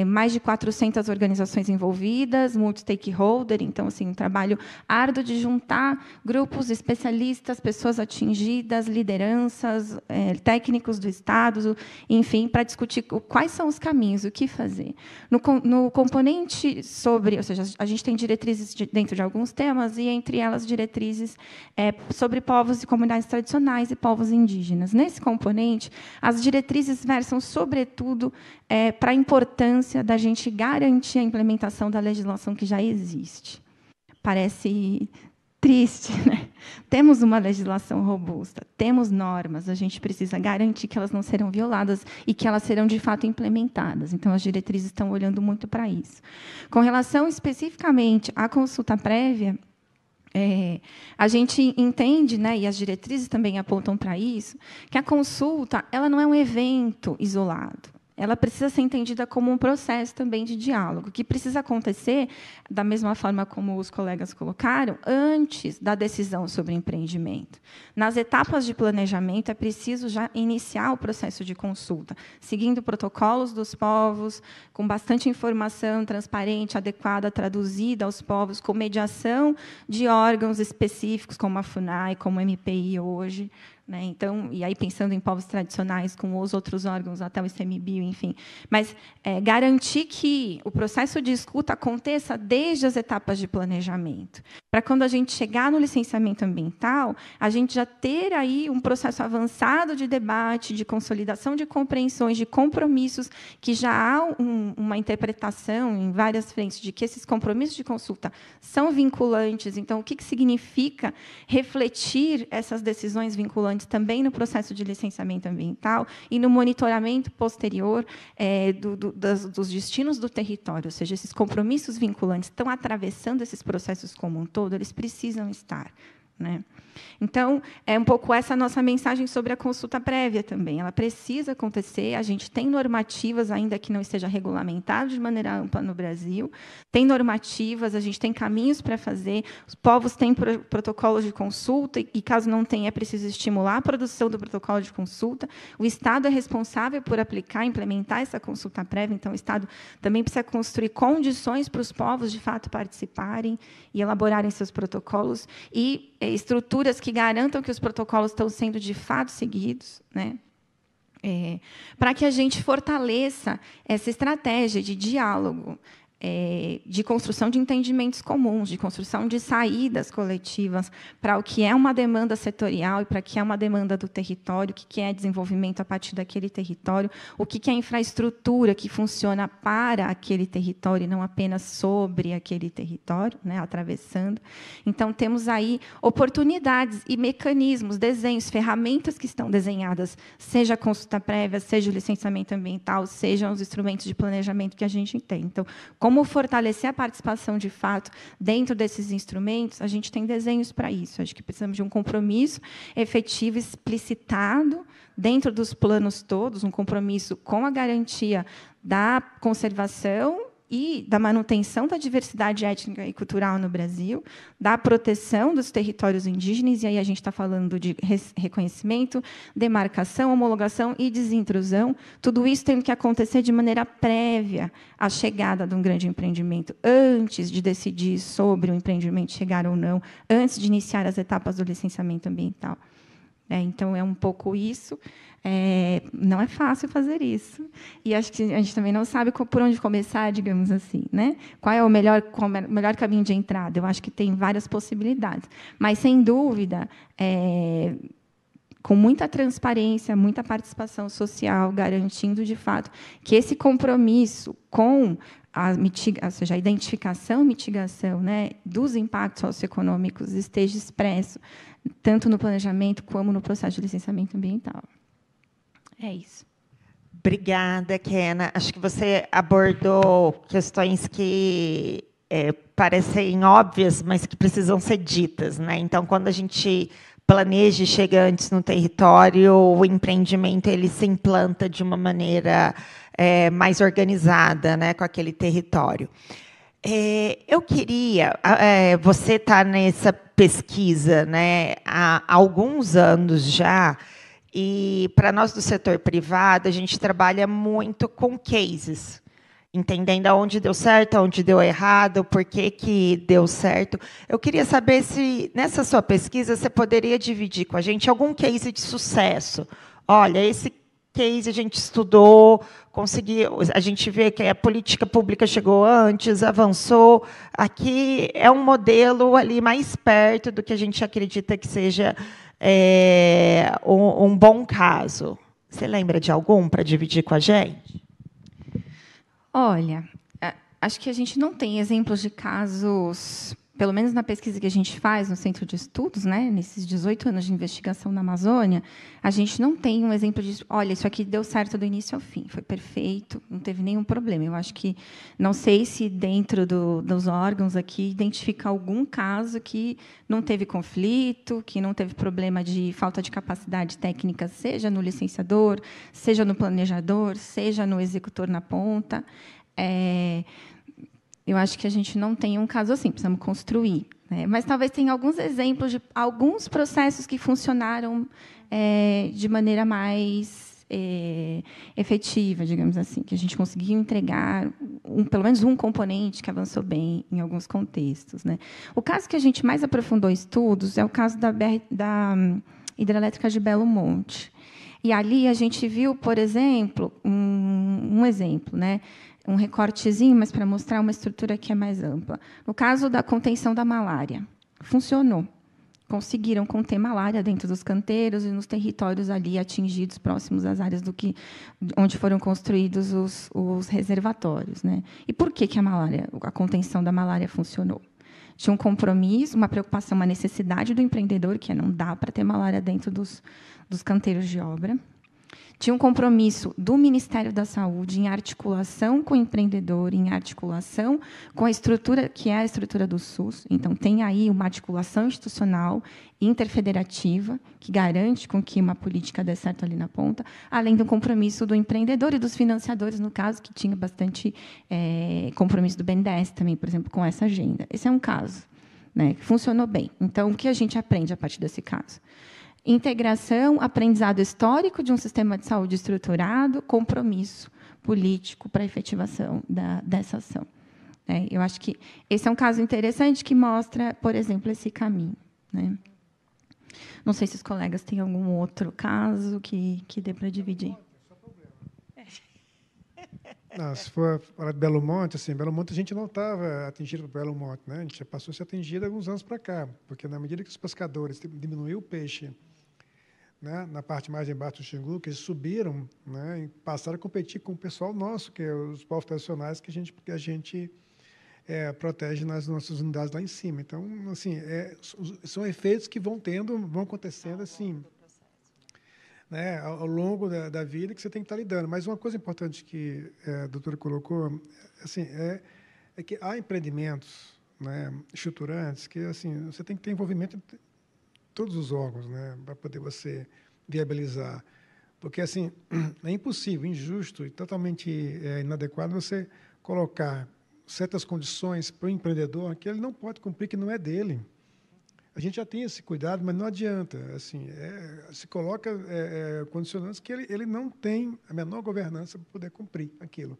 mais de 400 organizações envolvidas, multi-stakeholder, então, assim, um trabalho árduo de juntar grupos especialistas, pessoas atingidas, lideranças, técnicos do Estado, enfim, para discutir quais são os caminhos, o que fazer. No componente sobre, ou seja, a gente tem diretrizes dentro de alguns temas, e, entre elas, diretrizes sobre povos e comunidades tradicionais e povos indígenas. Nesse componente, as diretrizes versam, sobretudo, para a importância da gente garantir a implementação da legislação que já existe. Parece triste, né? Temos uma legislação robusta, temos normas, a gente precisa garantir que elas não serão violadas e que elas serão, de fato, implementadas. Então, as diretrizes estão olhando muito para isso. Com relação, especificamente, à consulta prévia, a gente entende, né, e as diretrizes também apontam para isso, que a consulta ela não é um evento isolado. Ela precisa ser entendida como um processo também de diálogo, que precisa acontecer, da mesma forma como os colegas colocaram, antes da decisão sobre empreendimento. Nas etapas de planejamento, é preciso já iniciar o processo de consulta, seguindo protocolos dos povos, com bastante informação transparente, adequada, traduzida aos povos, com mediação de órgãos específicos, como a FUNAI, como o MPI hoje, né? Então, e aí pensando em povos tradicionais, com os outros órgãos, até o ICMBio, enfim. Mas garantir que o processo de escuta aconteça desde as etapas de planejamento, para quando a gente chegar no licenciamento ambiental, a gente já ter aí um processo avançado de debate, de consolidação de compreensões, de compromissos, que já há uma interpretação em várias frentes de que esses compromissos de consulta são vinculantes. Então, o que significa refletir essas decisões vinculantes também no processo de licenciamento ambiental e no monitoramento posterior dos destinos do território, ou seja, esses compromissos vinculantes estão atravessando esses processos como um todo, eles precisam estar, né? Então, é um pouco essa a nossa mensagem sobre a consulta prévia também. Ela precisa acontecer, a gente tem normativas, ainda que não esteja regulamentado de maneira ampla no Brasil, tem normativas, a gente tem caminhos para fazer, os povos têm protocolos de consulta, e caso não tenha, é preciso estimular a produção do protocolo de consulta. O Estado é responsável por aplicar, implementar essa consulta prévia, então o Estado também precisa construir condições para os povos, de fato, participarem e elaborarem seus protocolos, e estruturas que garantam que os protocolos estão sendo, de fato, seguidos, né? Para que a gente fortaleça essa estratégia de diálogo, de construção de entendimentos comuns, de construção de saídas coletivas para o que é uma demanda setorial e para o que é uma demanda do território, o que é desenvolvimento a partir daquele território, o que é infraestrutura que funciona para aquele território e não apenas sobre aquele território, né, atravessando. Então, temos aí oportunidades e mecanismos, desenhos, ferramentas que estão desenhadas, seja a consulta prévia, seja o licenciamento ambiental, sejam os instrumentos de planejamento que a gente tem. Então, como fortalecer a participação, de fato, dentro desses instrumentos, a gente tem desenhos para isso. Acho que precisamos de um compromisso efetivo, explicitado, dentro dos planos todos, um compromisso com a garantia da conservação e da manutenção da diversidade étnica e cultural no Brasil, da proteção dos territórios indígenas, e aí a gente está falando de reconhecimento, demarcação, homologação e desintrusão, tudo isso tendo que acontecer de maneira prévia à chegada de um grande empreendimento, antes de decidir sobre o empreendimento chegar ou não, antes de iniciar as etapas do licenciamento ambiental. Então, é um pouco isso. Não é fácil fazer isso. E acho que a gente também não sabe por onde começar, digamos assim, né? Qual é o melhor caminho de entrada? Eu acho que tem várias possibilidades. Mas, sem dúvida, com muita transparência, muita participação social, garantindo, de fato, que esse compromisso com ou seja, a identificação e mitigação, né, dos impactos socioeconômicos esteja expresso tanto no planejamento como no processo de licenciamento ambiental. É isso. Obrigada, Kena. Acho que você abordou questões que parecem óbvias, mas que precisam ser ditas, né? Então, quando a gente planeja e chega antes no território, o empreendimento ele se implanta de uma maneira mais organizada, né, com aquele território. Eu queria... você está nessa pesquisa, né, há alguns anos já, e para nós do setor privado, a gente trabalha muito com cases, entendendo aonde deu certo, aonde deu errado, por que que deu certo. Eu queria saber se, nessa sua pesquisa, você poderia dividir com a gente algum case de sucesso. Olha, esse case a gente estudou, conseguiu, a gente vê que a política pública chegou antes, avançou. Aqui é um modelo ali mais perto do que a gente acredita que seja um bom caso. Você lembra de algum para dividir com a gente? Olha, acho que a gente não tem exemplos de casos, pelo menos na pesquisa que a gente faz no Centro de Estudos, né, nesses 18 anos de investigação na Amazônia, a gente não tem um exemplo de, olha, isso aqui deu certo do início ao fim, foi perfeito, não teve nenhum problema. Eu acho que, não sei se dentro dos órgãos aqui identifica algum caso que não teve conflito, que não teve problema de falta de capacidade técnica, seja no licenciador, seja no planejador, seja no executor na ponta. Eu acho que a gente não tem um caso assim, precisamos construir, né? Mas talvez tenha alguns exemplos de alguns processos que funcionaram de maneira mais efetiva, digamos assim, que a gente conseguiu entregar pelo menos um componente que avançou bem em alguns contextos, né? O caso que a gente mais aprofundou estudos é o caso da hidrelétrica de Belo Monte. E ali a gente viu, por exemplo, um exemplo, né? Um recortezinho, mas para mostrar uma estrutura que é mais ampla. No caso da contenção da malária, funcionou. Conseguiram conter malária dentro dos canteiros e nos territórios ali atingidos, próximos às áreas onde foram construídos os reservatórios, né? E por que a contenção da malária funcionou? Tinha um compromisso, uma preocupação, uma necessidade do empreendedor, que não dá para ter malária dentro dos canteiros de obra. Tinha um compromisso do Ministério da Saúde em articulação com o empreendedor, em articulação com a estrutura, que é a estrutura do SUS. Então, tem aí uma articulação institucional interfederativa, que garante com que uma política dê certo ali na ponta, além do compromisso do empreendedor e dos financiadores, no caso, que tinha bastante compromisso do BNDES também, por exemplo, com essa agenda. Esse é um caso, né, que funcionou bem. Então, o que a gente aprende a partir desse caso? Integração, aprendizado histórico de um sistema de saúde estruturado, compromisso político para a efetivação dessa ação. Eu acho que esse é um caso interessante que mostra, por exemplo, esse caminho, né? Não sei se os colegas têm algum outro caso que dê para dividir. Não, se for falar de Belo Monte, assim, Belo Monte a gente não estava atingido por Belo Monte, né? A gente já passou a ser atingido há alguns anos para cá, porque na medida que os pescadores diminuíram o peixe, né, na parte mais embaixo do Xingu, que eles subiram, né, e passaram a competir com o pessoal nosso, que é os povos tradicionais que a gente protege nas nossas unidades lá em cima. Então, assim, são efeitos que vão acontecendo assim, né, ao longo da vida, que você tem que estar lidando. Mas uma coisa importante que a doutora colocou, assim, é que há empreendimentos, né, estruturantes que, assim, você tem que ter envolvimento em todos os órgãos, né, para poder você viabilizar. Porque, assim, é impossível, injusto e totalmente inadequado você colocar certas condições para o empreendedor que ele não pode cumprir, que não é dele. A gente já tem esse cuidado, mas não adianta. Assim, se coloca condicionantes que ele não tem a menor governança para poder cumprir aquilo,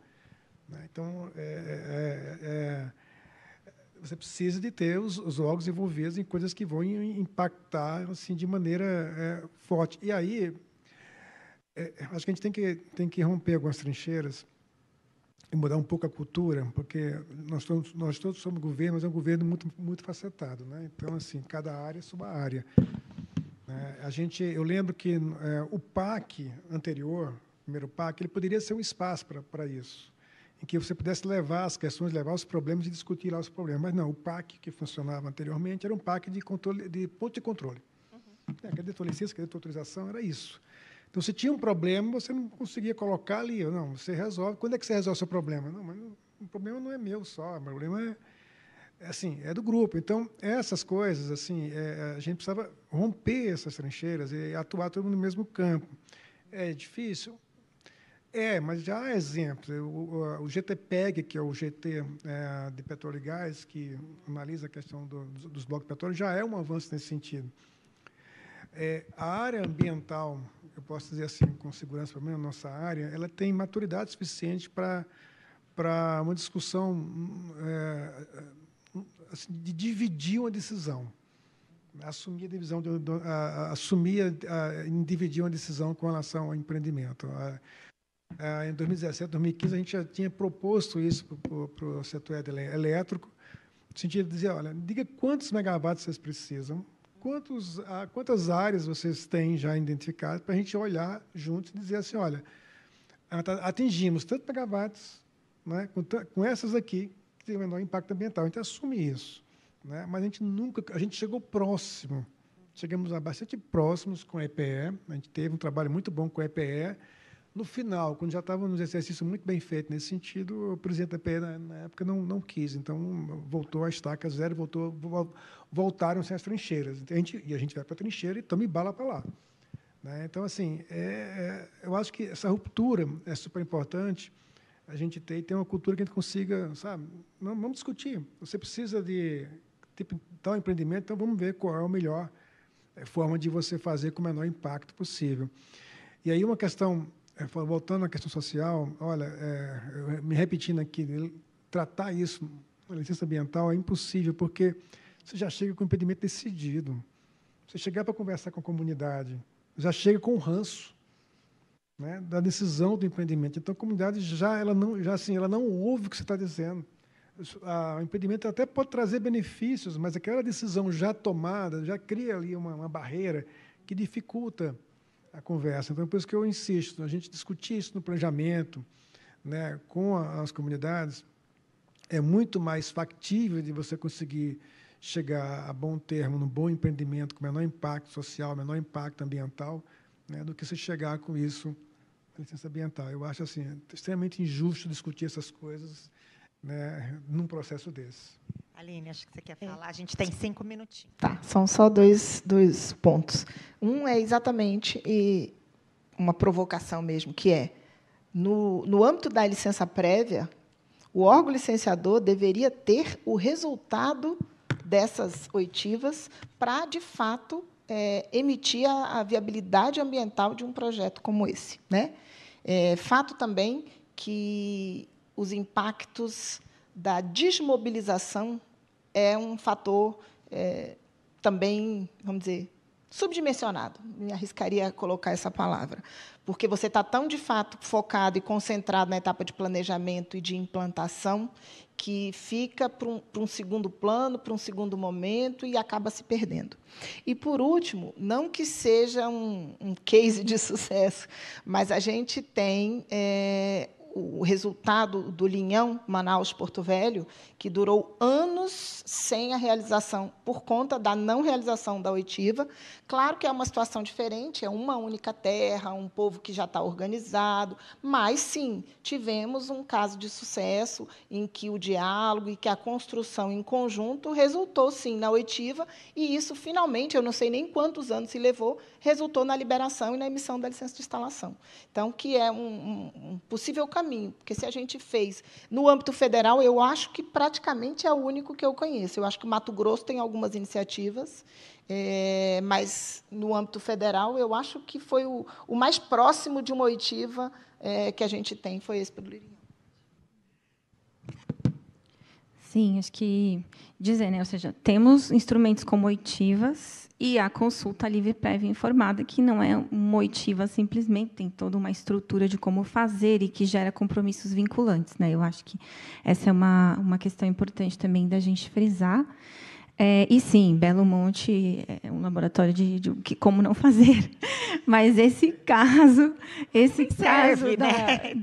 né? Então, você precisa de ter os órgãos envolvidos em coisas que vão impactar assim, de maneira forte. E aí, acho que a gente tem que romper algumas trincheiras e mudar um pouco a cultura, porque nós todos somos governo, mas é um governo muito, muito facetado, né? Então, assim, cada área é sua área. Eu lembro que o PAC anterior, o primeiro PAC, ele poderia ser um espaço para isso, em que você pudesse levar as questões, levar os problemas e discutir lá os problemas. Mas não, o PAC que funcionava anteriormente era um PAC de ponto de controle. Cadê a tua licença, cadê a tua autorização? Era isso. Então, se tinha um problema, você não conseguia colocar ali. Não, você resolve. Quando é que você resolve o seu problema? Não, mas o problema não é meu só, o problema é do grupo. Então, essas coisas, assim, a gente precisava romper essas trincheiras e atuar todo mundo no mesmo campo. É difícil? Mas já há exemplos. O GTPEG, que é o GT de Petróleo e Gás, que analisa a questão dos blocos de petróleo, já é um avanço nesse sentido. A área ambiental, eu posso dizer assim, com segurança, pelo menos a nossa área, ela tem maturidade suficiente para uma discussão assim, de dividir uma decisão. Assumir em dividir uma decisão com relação ao empreendimento. Em 2017, 2015, a gente já tinha proposto isso para o setor elétrico, no sentido de dizer, olha, diga quantos megawatts vocês precisam, quantas áreas vocês têm já identificadas, para a gente olhar juntos e dizer assim, olha, atingimos tantos megawatts, né, com essas aqui, que tem o menor impacto ambiental. A gente assume isso. Né, mas a gente chegou próximo, chegamos a bastante próximos com a EPE, a gente teve um trabalho muito bom com a EPE. No final, quando já estava nos exercícios muito bem feito nesse sentido, o presidente da EPE, na época, não quis. Então, voltou a estaca zero, voltaram-se as trincheiras. E a gente vai para a trincheira e toma bala para lá. Né? Então, assim, eu acho que essa ruptura é super importante, a gente ter uma cultura que a gente consiga, sabe, vamos discutir. Você precisa de tal empreendimento, então vamos ver qual é a melhor forma de você fazer com o menor impacto possível. E aí uma questão, voltando à questão social, olha, me repetindo aqui, tratar isso, a licença ambiental, é impossível, porque você já chega com o empreendimento decidido. Você chegar para conversar com a comunidade, já chega com o ranço, né, da decisão do empreendimento. Então, a comunidade ela não ouve o que você está dizendo. O empreendimento até pode trazer benefícios, mas aquela decisão já tomada já cria ali uma barreira que dificulta a conversa. Então, por isso que eu insisto, a gente discutir isso no planejamento, né, com as comunidades, é muito mais factível de você conseguir chegar a bom termo, num bom empreendimento, com menor impacto social, menor impacto ambiental, né, do que você chegar com isso na licença ambiental. Eu acho assim, extremamente injusto discutir essas coisas, né, num processo desse. Aline, acho que você quer falar. A gente tem 5 minutinhos. Tá, são só dois pontos. Um é exatamente uma provocação mesmo, que é, no âmbito da licença prévia, o órgão licenciador deveria ter o resultado dessas oitivas para, de fato, emitir a viabilidade ambiental de um projeto como esse. Né? Fato também que os impactos da desmobilização é um fator também, vamos dizer, subdimensionado. Me arriscaria a colocar essa palavra. Porque você está tão, de fato, focado e concentrado na etapa de planejamento e de implantação que fica para um segundo plano, para um segundo momento, e acaba se perdendo. E, por último, não que seja um case de sucesso, mas a gente tem o resultado do Linhão Manaus-Porto Velho, que durou anos sem a realização, por conta da não realização da oitiva. Claro que é uma situação diferente, é uma única terra, um povo que já está organizado, mas, sim, tivemos um caso de sucesso em que o diálogo e que a construção em conjunto resultou, sim, na oitiva, e isso, finalmente, eu não sei nem quantos anos se levou, resultou na liberação e na emissão da licença de instalação. Então, que é um possível caminho, porque se a gente fez no âmbito federal, eu acho que praticamente é o único que eu conheço. Eu acho que o Mato Grosso tem algumas iniciativas, mas no âmbito federal, eu acho que foi o mais próximo de uma oitiva que a gente tem, foi esse pelo Linhão. Sim, acho que dizer, né? Ou seja, temos instrumentos como oitivas e a consulta livre prévia informada, que não é uma oitiva simplesmente, tem toda uma estrutura de como fazer e que gera compromissos vinculantes, né? Eu acho que essa é uma questão importante também da gente frisar. E, sim, Belo Monte é um laboratório de como não fazer. Mas esse caso serve, né?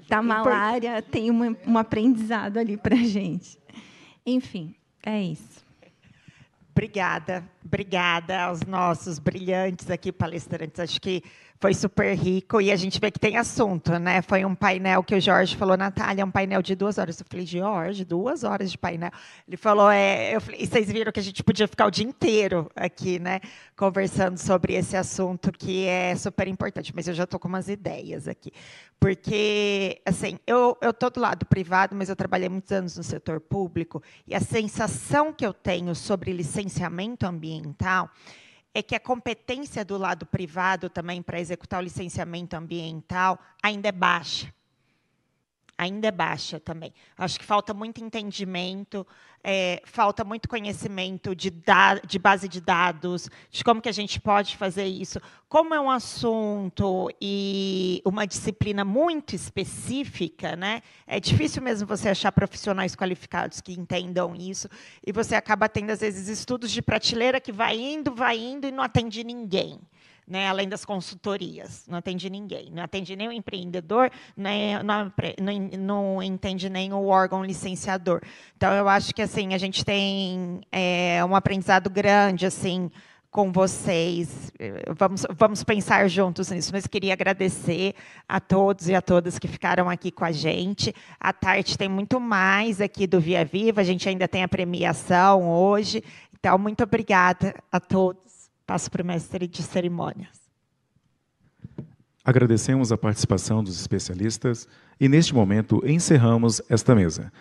da malária tem um aprendizado ali para a gente. Enfim, é isso. Obrigada aos nossos brilhantes aqui palestrantes. Acho que foi super rico e a gente vê que tem assunto, né? Foi um painel que o Jorge falou, Natália, é um painel de 2 horas. Eu falei, Jorge, 2 horas de painel. Ele falou, eu falei, e vocês viram que a gente podia ficar o dia inteiro aqui, né? Conversando sobre esse assunto que é super importante. Mas eu já estou com umas ideias aqui. Porque, assim, eu estou do lado privado, mas eu trabalhei muitos anos no setor público e a sensação que eu tenho sobre licenciamento ambiental é que a competência do lado privado também para executar o licenciamento ambiental ainda é baixa. Ainda é baixa também. Acho que falta muito entendimento, falta muito conhecimento de base de dados, de como que a gente pode fazer isso. Como é um assunto e uma disciplina muito específica, né, é difícil mesmo você achar profissionais qualificados que entendam isso, e você acaba tendo, às vezes, estudos de prateleira que vai indo e não atende ninguém. Né, além das consultorias, não atende ninguém, não atende nem o empreendedor, não entende nem o órgão licenciador. Então, eu acho que assim a gente tem um aprendizado grande assim com vocês. Vamos pensar juntos nisso, mas queria agradecer a todos e a todas que ficaram aqui com a gente. À tarde tem muito mais aqui do Via Viva, a gente ainda tem a premiação hoje. Então, muito obrigada a todos. Passo para o mestre de cerimônias. Agradecemos a participação dos especialistas e, neste momento, encerramos esta mesa.